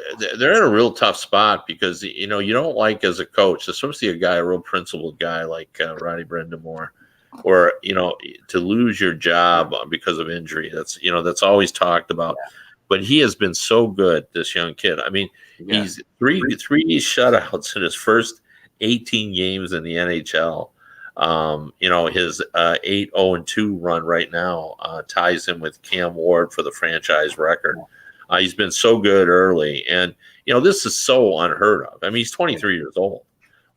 in a real tough spot because you don't like, as a coach, especially a real principled guy like Ronnie Brindamore, or to lose your job because of injury. That's always talked about. Yeah. But he has been so good, this young kid. I mean, he's three shutouts in his first 18 games in the NHL. His 8-0-2 run right now ties him with Cam Ward for the franchise record. He's been so good early, and this is so unheard of. I mean, he's 23 years old.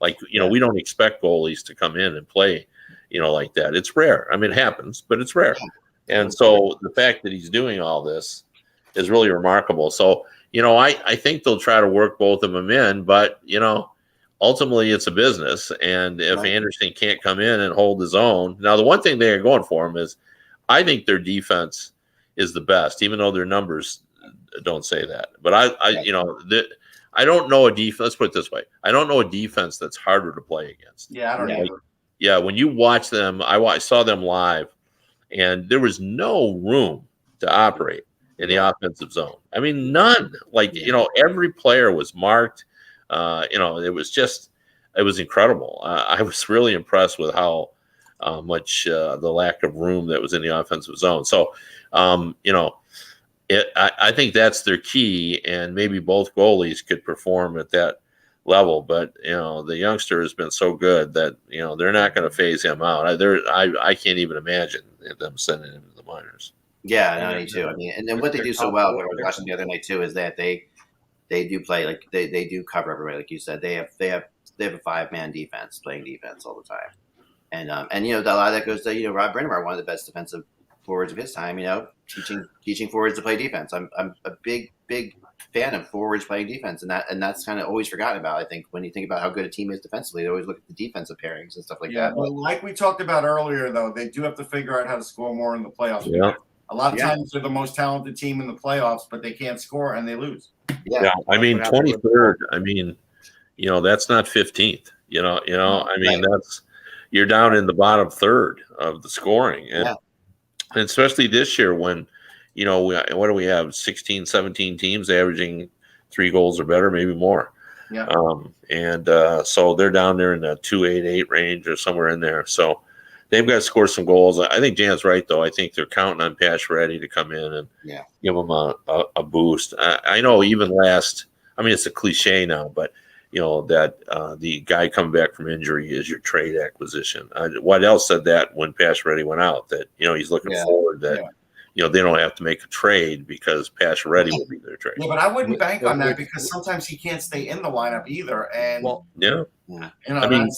We don't expect goalies to come in and play, like that. It's rare. I mean, it happens, but it's rare. And so the fact that he's doing all this is really remarkable. So, I think they'll try to work both of them in, but ultimately, it's a business, and if Anderson can't come in and hold his own, now the one thing they are going for him is, I think their defense is the best, even though their numbers don't say that. But I don't know a defense. Let's put it this way: I don't know a defense that's harder to play against. Yeah, I don't know. Yeah, when you watch them, I saw them live, and there was no room to operate in the offensive zone. I mean, none. Like, every player was marked. It was incredible. I was really impressed with how much the lack of room that was in the offensive zone. So, I think that's their key, and maybe both goalies could perform at that level. But the youngster has been so good that they're not going to phase him out. I can't even imagine them sending him to the minors. Yeah, no, me too. I mean, and then what they do so well, what I was watching the other night too, is that they do play like they do cover everybody, like you said. They have a 5-man defense, playing defense all the time, and a lot of that goes to Rob Brind'Amour, one of the best defensive forwards of his time. Teaching forwards to play defense. I'm a big fan of forwards playing defense, and that's kind of always forgotten about. I think when you think about how good a team is defensively, they always look at the defensive pairings and stuff like that. But like we talked about earlier, though, they do have to figure out how to score more in the playoffs. Yeah. A lot of times they're the most talented team in the playoffs, but they can't score and they lose. Yeah. I mean, 23rd. I mean, that's not 15th. That's you're down in the bottom third of the scoring, and especially this year when what do we have? 16, 17 teams averaging 3 goals or better, maybe more. Yeah. So they're down there in the 2.88 range or somewhere in there. So they've got to score some goals. I think Jan's right, though. I think they're counting on Pacioretty to come in and give them a boost. I know even it's a cliche now, but that the guy coming back from injury is your trade acquisition. Waddell said that when Pacioretty went out, that he's looking forward that they don't have to make a trade because Pacioretty will be their trade. Yeah, but I wouldn't bank on that because sometimes he can't stay in the lineup either. And so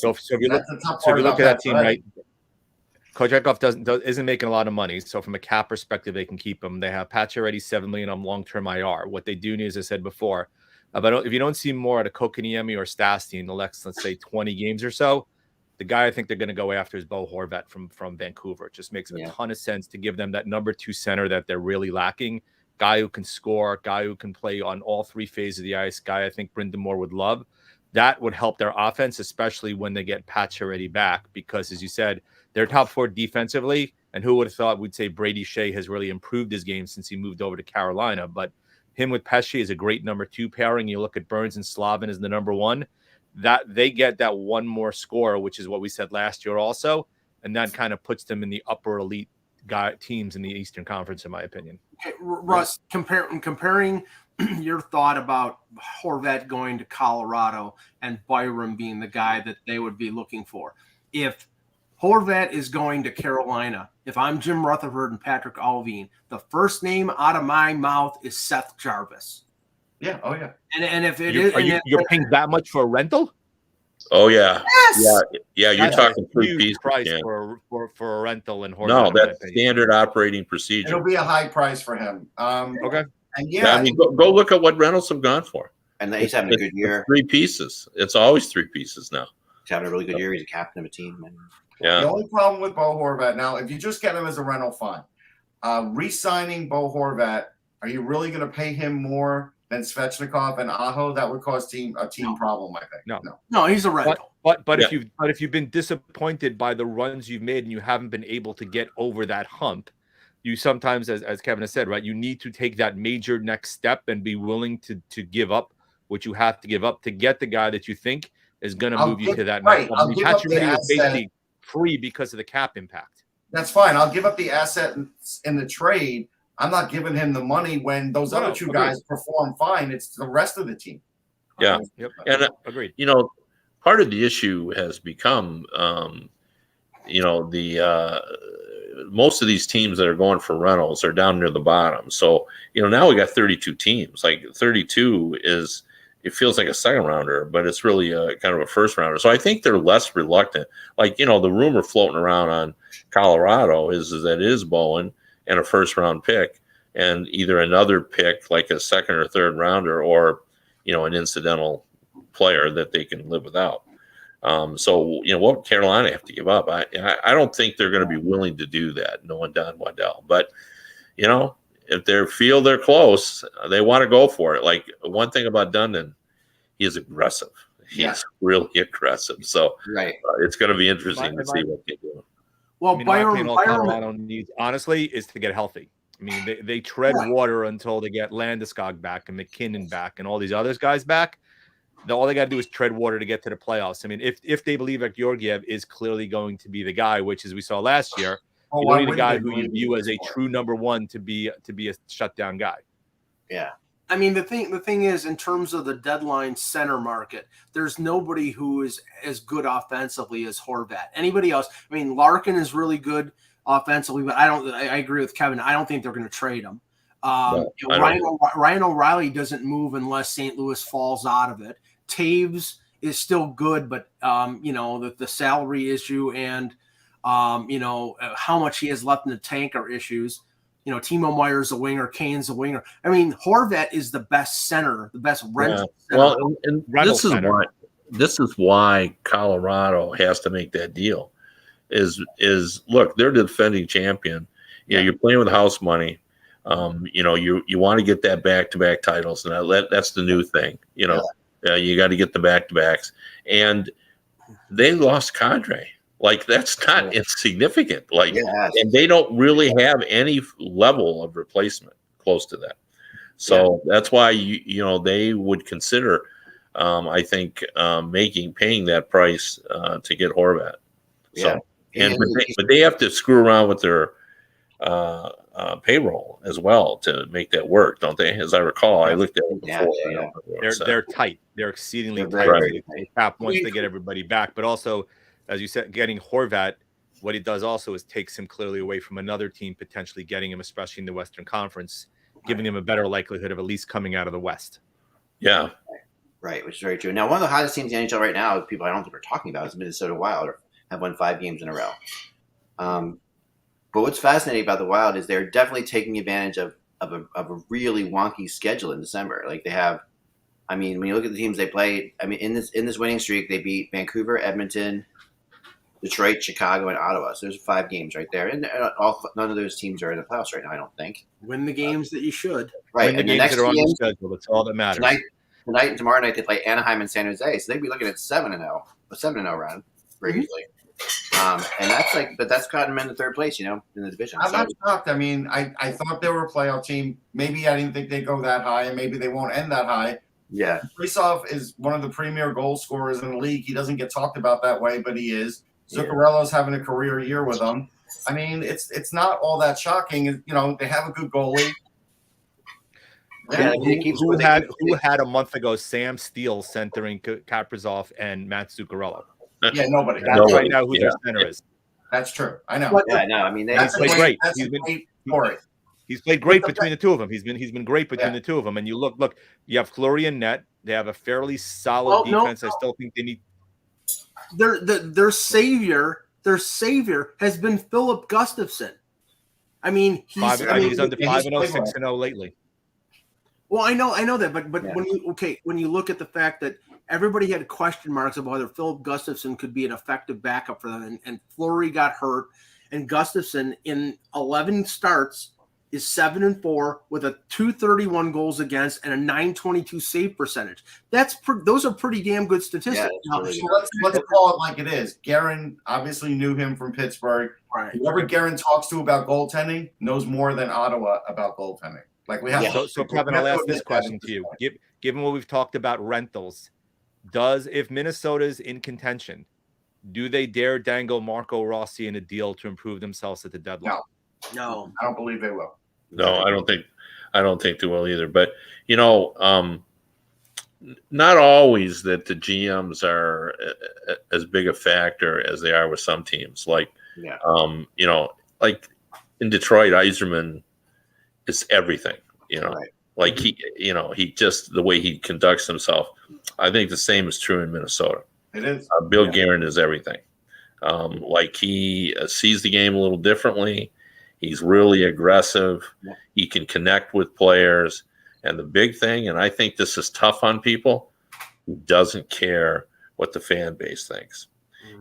if you look at that team, right? Kochetkov isn't making a lot of money, so from a cap perspective, they can keep him. They have Pacioretty $7 million on long-term IR. What they do need, as I said before, but if you don't see more out of Kokoniemi or Stastny in the next, let's say, 20 games or so, the guy I think they're going to go after is Bo Horvat from Vancouver. It just makes a ton of sense to give them that number 2 center that they're really lacking. Guy who can score, guy who can play on all 3 phases of the ice, guy I think Brind'Amour would love. That would help their offense, especially when they get Pacioretty back, because, as you said, they're top 4 defensively, and who would have thought we'd say Brady Shea has really improved his game since he moved over to Carolina. But him with Pesce is a great number 2 pairing. You look at Burns and Slavin as the number 1. That they get that one more score, which is what we said last year also, and that kind of puts them in the upper elite teams in the Eastern Conference, in my opinion. Okay, Russ, comparing your thought about Horvat going to Colorado and Byram being the guy that they would be looking for. If Horvat is going to Carolina, if I'm Jim Rutherford and Patrick Allvin, the first name out of my mouth is Seth Jarvis. Yeah. Oh, yeah. And if it you're paying that much for a rental? Oh, yeah. Yes. Yeah. You're talking 3 pieces. Price for a rental and Horvat. No, that's standard operating procedure. It'll be a high price for him. Okay. And I mean, go look at what rentals have gone for. And he's having a good year. 3 pieces. It's always 3 pieces now. He's having a really good year. He's a captain of a team. Yeah. The only problem with Bo Horvat now, if you just get him as a rental, fine. Re-signing Bo Horvat, are you really going to pay him more than Svechnikov and Aho? That would cause a team problem, I think. No, he's a rental. But if you've been disappointed by the runs you've made and you haven't been able to get over that hump, you sometimes, as Kevin has said, right, you need to take that major next step and be willing to give up what you have to give up to get the guy that you think is going to move you to that next level. Pacioretty was basically free because of the cap impact. That's fine. I'll give up the asset in the trade. I'm not giving him the money when those other 2 guys perform fine. It's the rest of the team. Yeah. Yep. And agreed. Part of the issue has become, most of these teams that are going for rentals are down near the bottom. So, now we got 32 teams. Like 32 it feels like a second rounder, but it's really kind of a first rounder. So I think they're less reluctant. Like, the rumor floating around on Colorado is that it is Bowen and a first round pick and either another pick like a second or third rounder or, an incidental player that they can live without. So, what Carolina have to give up? I don't think they're going to be willing to do that, knowing Don Waddell. But, if they feel they're close, they want to go for it. Like, one thing about Dundon, he is aggressive. He's really aggressive. So Right. it's going to be interesting to see what they do. Well, I mean, my opinion, all Byron, Colorado needs, honestly, is to get healthy. I mean, they tread water until they get Landeskog back and McKinnon back and all these other guys back. All they got to do is tread water to get to the playoffs. I mean, if they believe that Georgiev is clearly going to be the guy, which as we saw last year, you don't need a guy who you view as a true number one to be a shutdown guy. Yeah. I mean, the thing is, in terms of the deadline center market, there's nobody who is as good offensively as Horvat. Anybody else? I mean, Larkin is really good offensively, but I agree with Kevin. I don't think they're going to trade him. Ryan O'Reilly doesn't move unless St. Louis falls out of it. Taves is still good, but the salary issue and how much he has left in the tank are issues. Timo Meyer's a winger, Kane's a winger. I mean, Horvat is the best center, the best rental center. Well, and this is why Colorado has to make that deal. Is look, they're the defending champion. You're playing with house money. You want to get that back-to-back titles, and that's the new thing. You got to get the back-to-backs, and they lost Kadri. Like, that's not insignificant. Like, and they don't really have any level of replacement close to that. So that's why they would consider, I think, paying that price to get Horvat. So, but they have to screw around with their payroll as well to make that work, don't they? As I recall, I looked at it before. They're tight. They're exceedingly tight. Right. Once they get everybody back, but also, as you said, getting Horvat, what it does also is takes him clearly away from another team potentially getting him, especially in the Western Conference, giving him a better likelihood of at least coming out of the West. Yeah. Right, which is very true. Now, one of the hottest teams in the NHL right now, people I don't think we're talking about, is Minnesota Wild, or have won 5 games in a row. But what's fascinating about the Wild is they're definitely taking advantage of a really wonky schedule in December. Like, they have, I mean, when you look at the teams they play, I mean, in this winning streak, they beat Vancouver, Edmonton, Detroit, Chicago, and Ottawa. So there's 5 games right there, and none of those teams are in the playoffs right now. I don't think. Win the games that you should. Right, Win the games that are on the schedule. That's all that matters. Tonight and tomorrow night they play Anaheim and San Jose, so they'd be looking at 7-0, a 7-0 run very easily. And that's gotten them in the third place, in the division. I'm not shocked. I mean, I thought they were a playoff team. Maybe I didn't think they'd go that high, and maybe they won't end that high. Yeah, Kaprizov is one of the premier goal scorers in the league. He doesn't get talked about that way, but he is. Zuccarello's having a career year with them. I mean, it's not all that shocking. They have a good goalie. Yeah, who had a month ago Sam Steele centering Kaprizov and Matt Zuccarello? Yeah, nobody. That's right now who their center is. That's true. I know. Yeah, no, I mean, He's played great. He's played great between the two of them. He's been great between the two of them. And you look, you have Fleury and net. They have a fairly solid defense. I still think they need. Their savior has been Philip Gustafsson. I mean, he's under 5-0, 6-0 lately. Well, I know that, but when you look at the fact that everybody had question marks about whether Philip Gustafsson could be an effective backup for them, and Fleury got hurt, and Gustafsson in 11 starts is 7-4 with a 231 goals against and a 922 save percentage. Those are pretty damn good statistics. Yeah, let's call it like it is. Guerin obviously knew him from Pittsburgh. Right. Whoever Guerin talks to about goaltending knows more than Ottawa about goaltending. Like we have. So Kevin, I'll ask this question to you. Given what we've talked about rentals, if Minnesota's in contention, do they dare dangle Marco Rossi in a deal to improve themselves at the deadline? No, I don't believe they will. No, I don't think they will either. But not always that the GMs are as big a factor as they are with some teams. Like, like in Detroit, Yzerman is everything. Right. Like he just the way he conducts himself. I think the same is true in Minnesota. It is. Bill Guerin is everything. Like he sees the game a little differently. He's really aggressive. Yeah. He can connect with players. And the big thing, and I think this is tough on people, he doesn't care what the fan base thinks.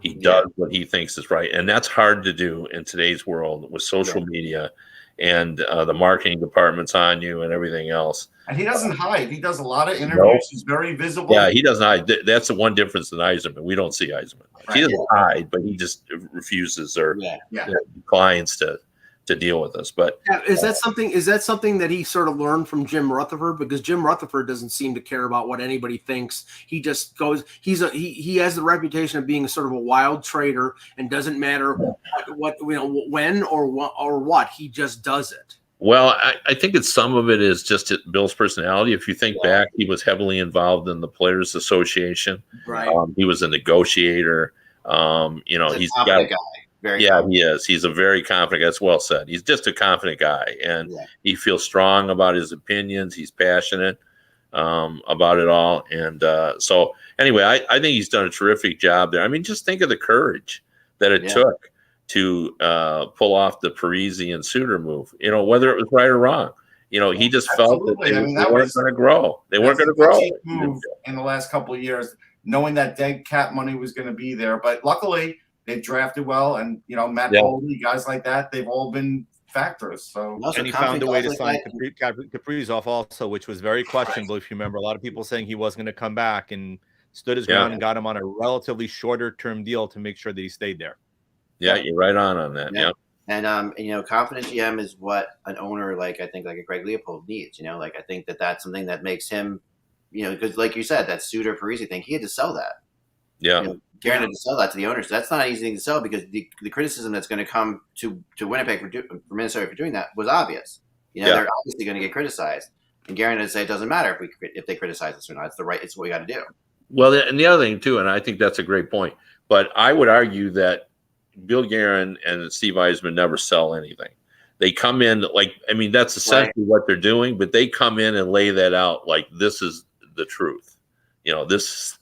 He does what he thinks is right. And that's hard to do in today's world with social media and the marketing department's on you and everything else. And he doesn't hide. He does a lot of interviews. He's very visible. Yeah, he doesn't hide. That's the one difference than Yzerman. We don't see Yzerman. He doesn't hide, but he just refuses or declines to deal with us. But is that something that he sort of learned from Jim Rutherford? Because Jim Rutherford doesn't seem to care about what anybody thinks. He just goes. He has the reputation of being sort of a wild trader, and doesn't matter what when or what. He just does it. Well, I think some of it is just Bill's personality. If you think back, he was heavily involved in the Players Association. Right. He was a negotiator. He's got. Guy. He is. He's a very confident. That's well said. He's just a confident guy, and he feels strong about his opinions. He's passionate about it all, and so anyway, I think he's done a terrific job there. I mean, just think of the courage that it took to pull off the Parise and Suter move. Whether it was right or wrong. He just felt that they weren't going to grow. They weren't going to grow. Move in the last couple of years, knowing that dead cap money was going to be there, but luckily. They've drafted well, and Matt Boldy, guys like that, they've all been factors. So, and he found a way to sign Kaprizov also, which was very questionable. If you remember, a lot of people saying he wasn't going to come back, and stood his ground and got him on a relatively shorter term deal to make sure that he stayed there. Yeah, you're right on that. Yeah. And confident GM is what an owner like a Greg Leopold needs. I think that's something that makes him, because like you said, that Suter Parise thing, he had to sell that. Yeah. Garen had to sell that to the owners. That's not an easy thing to sell, because the criticism that's going to come to Winnipeg for Minnesota for doing that was obvious. They're obviously going to get criticized, and Garen had to say it doesn't matter if they criticize us or not. It's what we got to do. Well, and the other thing too, and I think that's a great point. But I would argue that Bill Guerin and Steve Yzerman never sell anything. They come in that's essentially what they're doing, but they come in and lay that out like this is the truth. This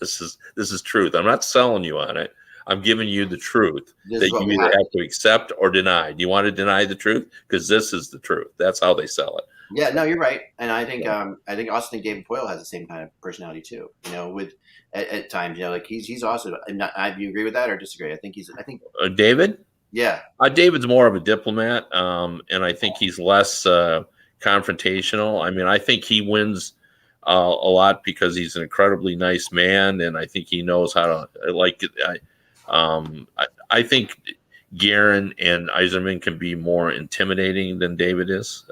is truth. I'm not selling you on it. I'm giving you the truth that you either have to accept or deny. Do you want to deny the truth? Because this is the truth. That's how they sell it. Yeah, no, you're right. And I think I also think David Poile has the same kind of personality too. With at times, he's also. Do you agree with that or disagree? I think David. Yeah, David's more of a diplomat, and I think he's less confrontational. I mean, I think he wins. A lot because he's an incredibly nice man, and I think he knows how to I think Guerin and Yzerman can be more intimidating than David is.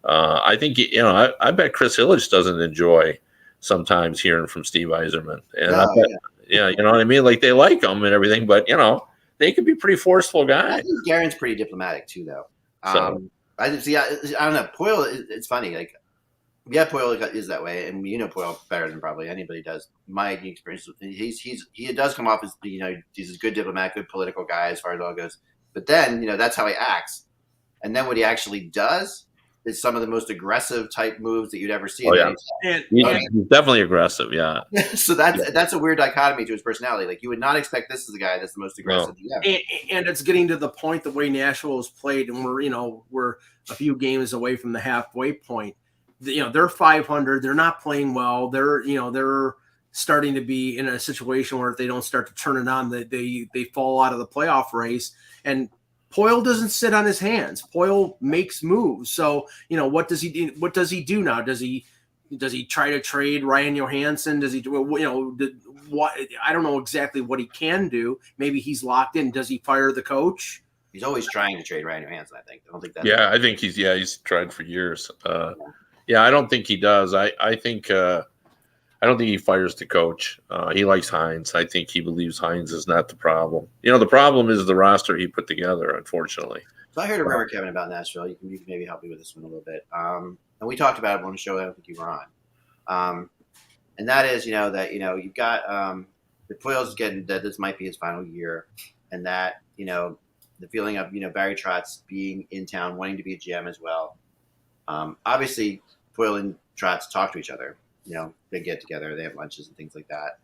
I think I bet Chris Illich doesn't enjoy sometimes hearing from Steve Yzerman, and I bet, you know what I mean. Like they like him and everything, but they could be pretty forceful guys. I think Guerin's pretty diplomatic too, though. I don't know. Poile, it's funny, Poile is that way, and Poile better than probably anybody does. My experience, he does come off as he's a good diplomat, good political guy as far as all goes. But then that's how he acts, and then what he actually does is some of the most aggressive type moves that you'd ever see. Oh, yeah. He's definitely aggressive. Yeah. So that's a weird dichotomy to his personality. Like you would not expect this is the guy that's the most aggressive. No. And it's getting to the point the way Nashville has played, and we're a few games away from the halfway point. They're 500. They're not playing well. They're starting to be in a situation where if they don't start to turn it on, they fall out of the playoff race. And Poile doesn't sit on his hands. Poile makes moves. So what does he do? What does he do now? Does he try to trade Ryan Johansson? Does he do what? I don't know exactly what he can do. Maybe he's locked in. Does he fire the coach? He's always trying to trade Ryan Johansson. I don't think that. Yeah, I think he's tried for years. Yeah, I don't think he does. I don't think he fires the coach. He likes Hines. I think he believes Hines is not the problem. The problem is the roster he put together, unfortunately. So I heard a rumor, Kevin, about Nashville. You can maybe help me with this one a little bit. And we talked about it on the show. I don't think you were on. And that is, that you've got the Poile's getting that this might be his final year, and that the feeling of Barry Trotz being in town, wanting to be a GM as well. Obviously, Poile and Trotz talk to each other. They get together, they have lunches and things like that.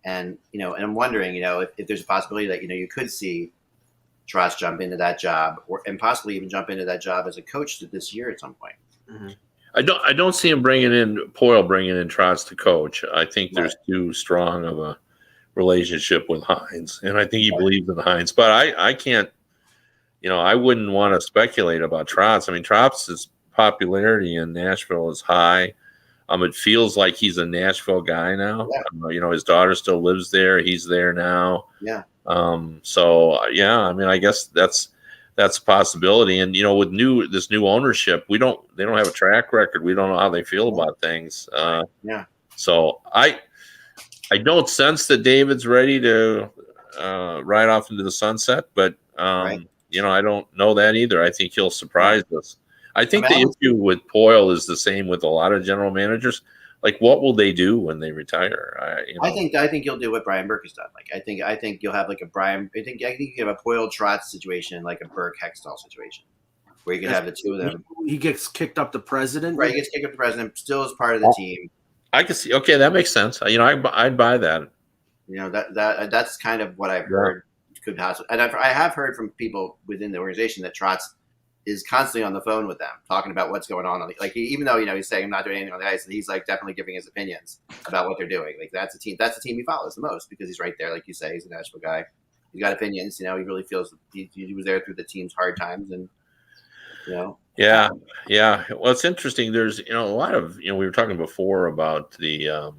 And I'm wondering, if there's a possibility that you could see Trotz jump into that job, and possibly even jump into that job as a coach this year at some point. Mm-hmm. I don't see him bringing in Trotz to coach. I think there's too strong of a relationship with Hines, and I think he believes in Hines. But I can't. I wouldn't want to speculate about Trotz. I mean, Trotz's popularity in Nashville is high. It feels like he's a Nashville guy now. Yeah. His daughter still lives there. He's there now. Yeah. So yeah, I mean, I guess that's a possibility. And with this new ownership, they don't have a track record. We don't know how they feel about things. Yeah. So I don't sense that David's ready to ride off into the sunset, but I don't know that either. I think he'll surprise us. I think the issue with Poyle is the same with a lot of general managers. Like, what will they do when they retire? I think you'll do what Brian Burke has done. Like, I think you'll have like a Brian. I think you have a Poyle Trotz situation, like a Burke Hextall situation, where you can have the two of them. He gets kicked up to president, right? He gets kicked up to president, still as part of the team. I can see. Okay, that makes sense. I'd buy that. That's kind of what I've heard could possibly, and I have heard from people within the organization that Trotz is constantly on the phone with them, talking about what's going on. Even though he's saying I'm not doing anything on the ice, he's like definitely giving his opinions about what they're doing. Like that's the team he follows the most because he's right there, like you say, he's a Nashville guy. He's got opinions. He really feels he was there through the team's hard times, and Yeah. Well, it's interesting. There's a lot of we were talking before about the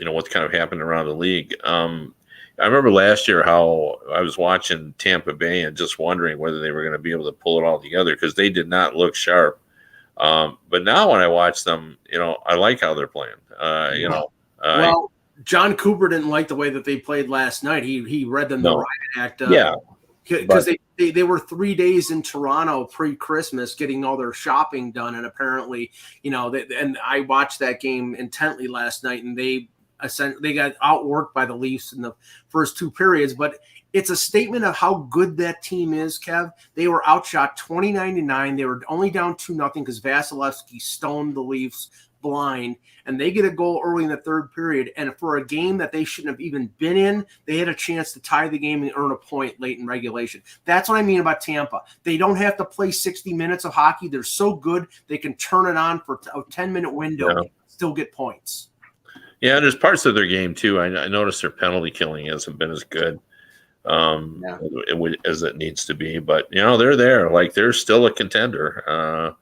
what's kind of happened around the league. I remember last year how I was watching Tampa Bay and just wondering whether they were going to be able to pull it all together because they did not look sharp. But now when I watch them, I like how they're playing. Well, John Cooper didn't like the way that they played last night. He read them the riot act. Because they were 3 days in Toronto pre-Christmas getting all their shopping done, and apparently, and I watched that game intently last night, and they got outworked by the Leafs in the first two periods. But it's a statement of how good that team is, Kev. They were outshot 29-9. They were only down 2-0 because Vasilevsky stoned the Leafs blind, and they get a goal early in the third period. And for a game that they shouldn't have even been in, they had a chance to tie the game and earn a point late in regulation. That's what I mean about Tampa. They don't have to play 60 minutes of hockey. They're so good they can turn it on for a 10-minute window and still get points. Yeah, there's parts of their game too. I noticed their penalty killing hasn't been as good as it needs to be, but they're there. Like they're still a contender.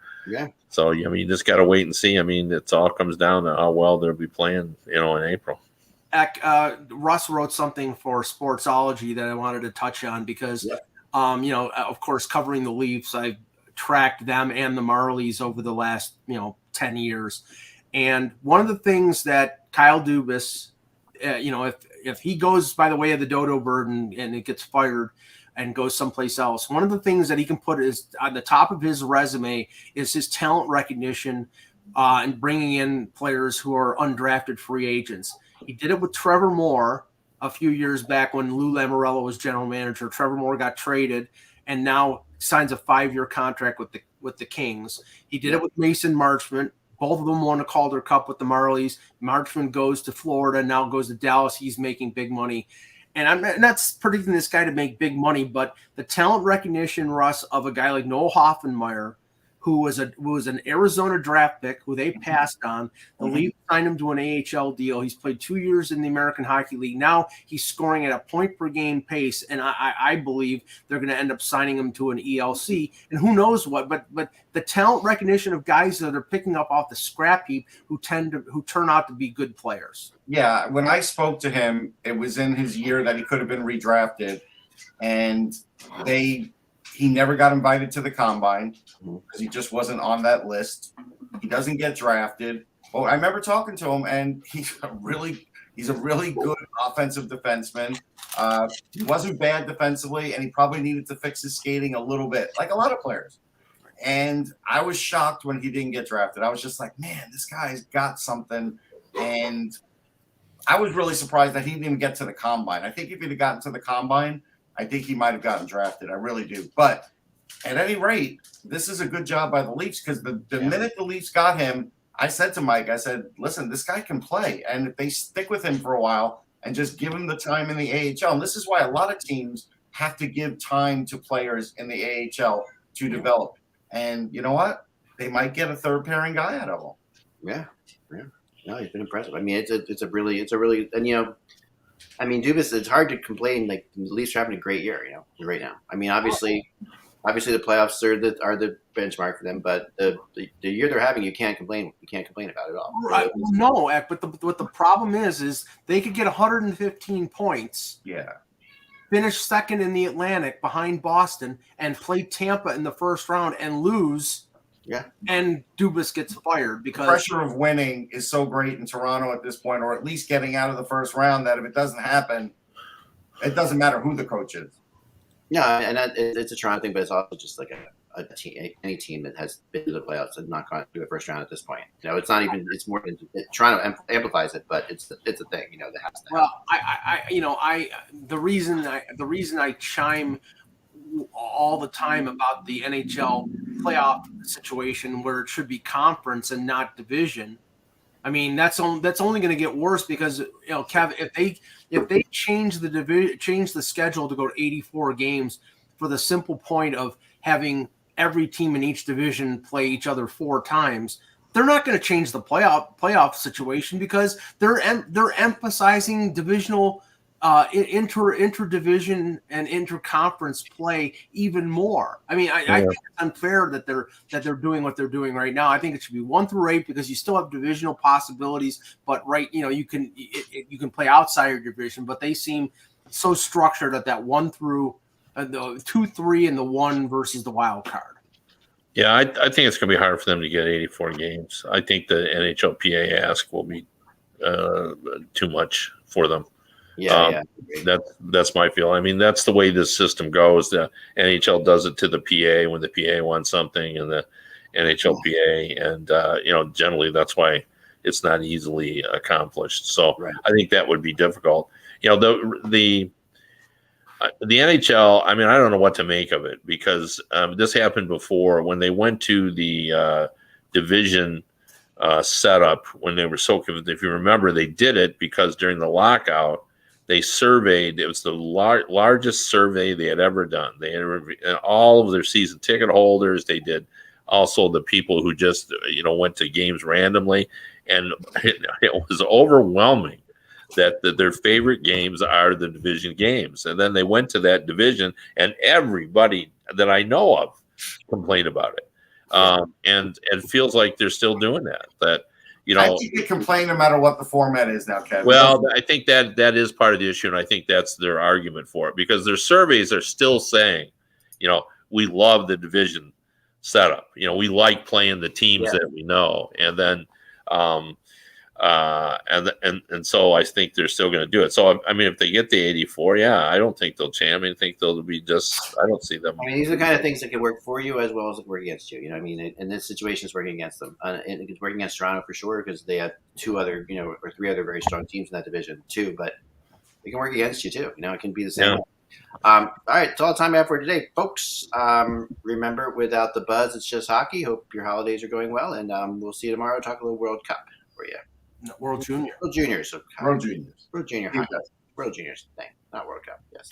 So you just got to wait and see. I mean, it all comes down to how well they'll be playing, in April. Russ wrote something for Sportsology that I wanted to touch on because, of course, covering the Leafs, I've tracked them and the Marlies over the last 10 years. And one of the things that Kyle Dubas, if he goes by the way of the dodo bird and it gets fired and goes someplace else, one of the things that he can put is on the top of his resume is his talent recognition and bringing in players who are undrafted free agents. He did it with Trevor Moore a few years back when Lou Lamoriello was general manager. Trevor Moore got traded and now signs a 5-year contract with the Kings. He did it with Mason Marchment. Both of them won a Calder Cup with the Marlies. Marchment goes to Florida, now goes to Dallas. He's making big money. And I'm not predicting this guy to make big money, but the talent recognition, Russ, of a guy like Noel Hoffenmeyer, who was an Arizona draft pick who they passed on. The Leafs signed him to an AHL deal. He's played 2 years in the American Hockey League. Now he's scoring at a point-per-game pace, and I believe they're going to end up signing him to an ELC. And who knows what, but the talent recognition of guys that are picking up off the scrap heap who turn out to be good players. Yeah, when I spoke to him, it was in his year that he could have been redrafted, and he never got invited to the combine because he just wasn't on that list. He doesn't get drafted. Well, I remember talking to him, and he's a really good offensive defenseman. He wasn't bad defensively, and he probably needed to fix his skating a little bit, like a lot of players. And I was shocked when he didn't get drafted. I was just like, man, this guy's got something. And I was really surprised that he didn't even get to the combine. I think if he'd have gotten to the combine, I think he might have gotten drafted. I really do. But at any rate, this is a good job by the Leafs because the minute the Leafs got him, I said to Mike, listen, this guy can play. And if they stick with him for a while and just give him the time in the AHL, and this is why a lot of teams have to give time to players in the AHL to develop. And you know what? They might get a third pairing guy out of him. Yeah. No, he's been impressive. I mean, it's a really, and I mean, Dubas, it's hard to complain. Like the Leafs are having a great year, right now. I mean, obviously, obviously the playoffs are the benchmark for them, but the year they're having, you can't complain. You can't complain about it at all. Right? No, but what the problem is they could get 115 points. Yeah. Finish second in the Atlantic behind Boston and play Tampa in the first round and lose. Yeah. And Dubas gets fired because the pressure of winning is so great in Toronto at this point, or at least getting out of the first round, that if it doesn't happen, it doesn't matter who the coach is. Yeah, and it's a Toronto thing, but it's also just like a team, any team that has been to the playoffs and not gone to a first round at this point. It's not even. It's more. Toronto amplifies it, but it's a thing. That has to happen. Well, the reason I chime all the time about the NHL playoff situation where it should be conference and not division. I mean, that's only going to get worse because Kev, if they change the schedule to go to 84 games for the simple point of having every team in each division play each other 4 times, they're not going to change the playoff situation because they're emphasizing divisional interdivision and interconference play even more. I mean, I think it's unfair that they're doing what they're doing right now. I think it should be 1 through 8 because you still have divisional possibilities, but you can play outside your division, but they seem so structured that 1 through the 2, 3, and the 1 versus the wild card. Yeah, I think it's going to be hard for them to get 84 games. I think the NHLPA ask will be too much for them. Yeah. That's my feel. I mean, that's the way this system goes. The NHL does it to the PA when the PA wants something, and the NHLPA, and generally that's why it's not easily accomplished. So right. I think that would be difficult. The NHL. I mean, I don't know what to make of it because this happened before when they went to the division setup when they were so. If you remember, they did it because during the lockout. They surveyed. It was the largest survey they had ever done. They interviewed all of their season ticket holders. They did also the people who just went to games randomly, and it was overwhelming that their favorite games are the division games. And then they went to that division, and everybody that I know of complained about it. And it feels like they're still doing that. I think they complain no matter what the format is now, Kevin. Well, I think that is part of the issue, and I think that's their argument for it because their surveys are still saying, we love the division setup. We like playing the teams that we know, and then, and so I think they're still going to do it. So I mean, if they get the 84, I don't think they'll change. I think they'll be just. I don't see them. I mean, these are the kind of things that can work for you as well as it can work against you. I mean, in this situation, it's working against them. And it's working against Toronto for sure because they have 2 other, or 3 other very strong teams in that division too. But it can work against you too. It can be the same. All right, it's all the time we have for today, folks. Remember, without the buzz, it's just hockey. Hope your holidays are going well, and we'll see you tomorrow. Talk a little World Cup for you. No, World Junior. World Juniors. World Juniors. World Junior. World Juniors thing, not World Cup. Yes.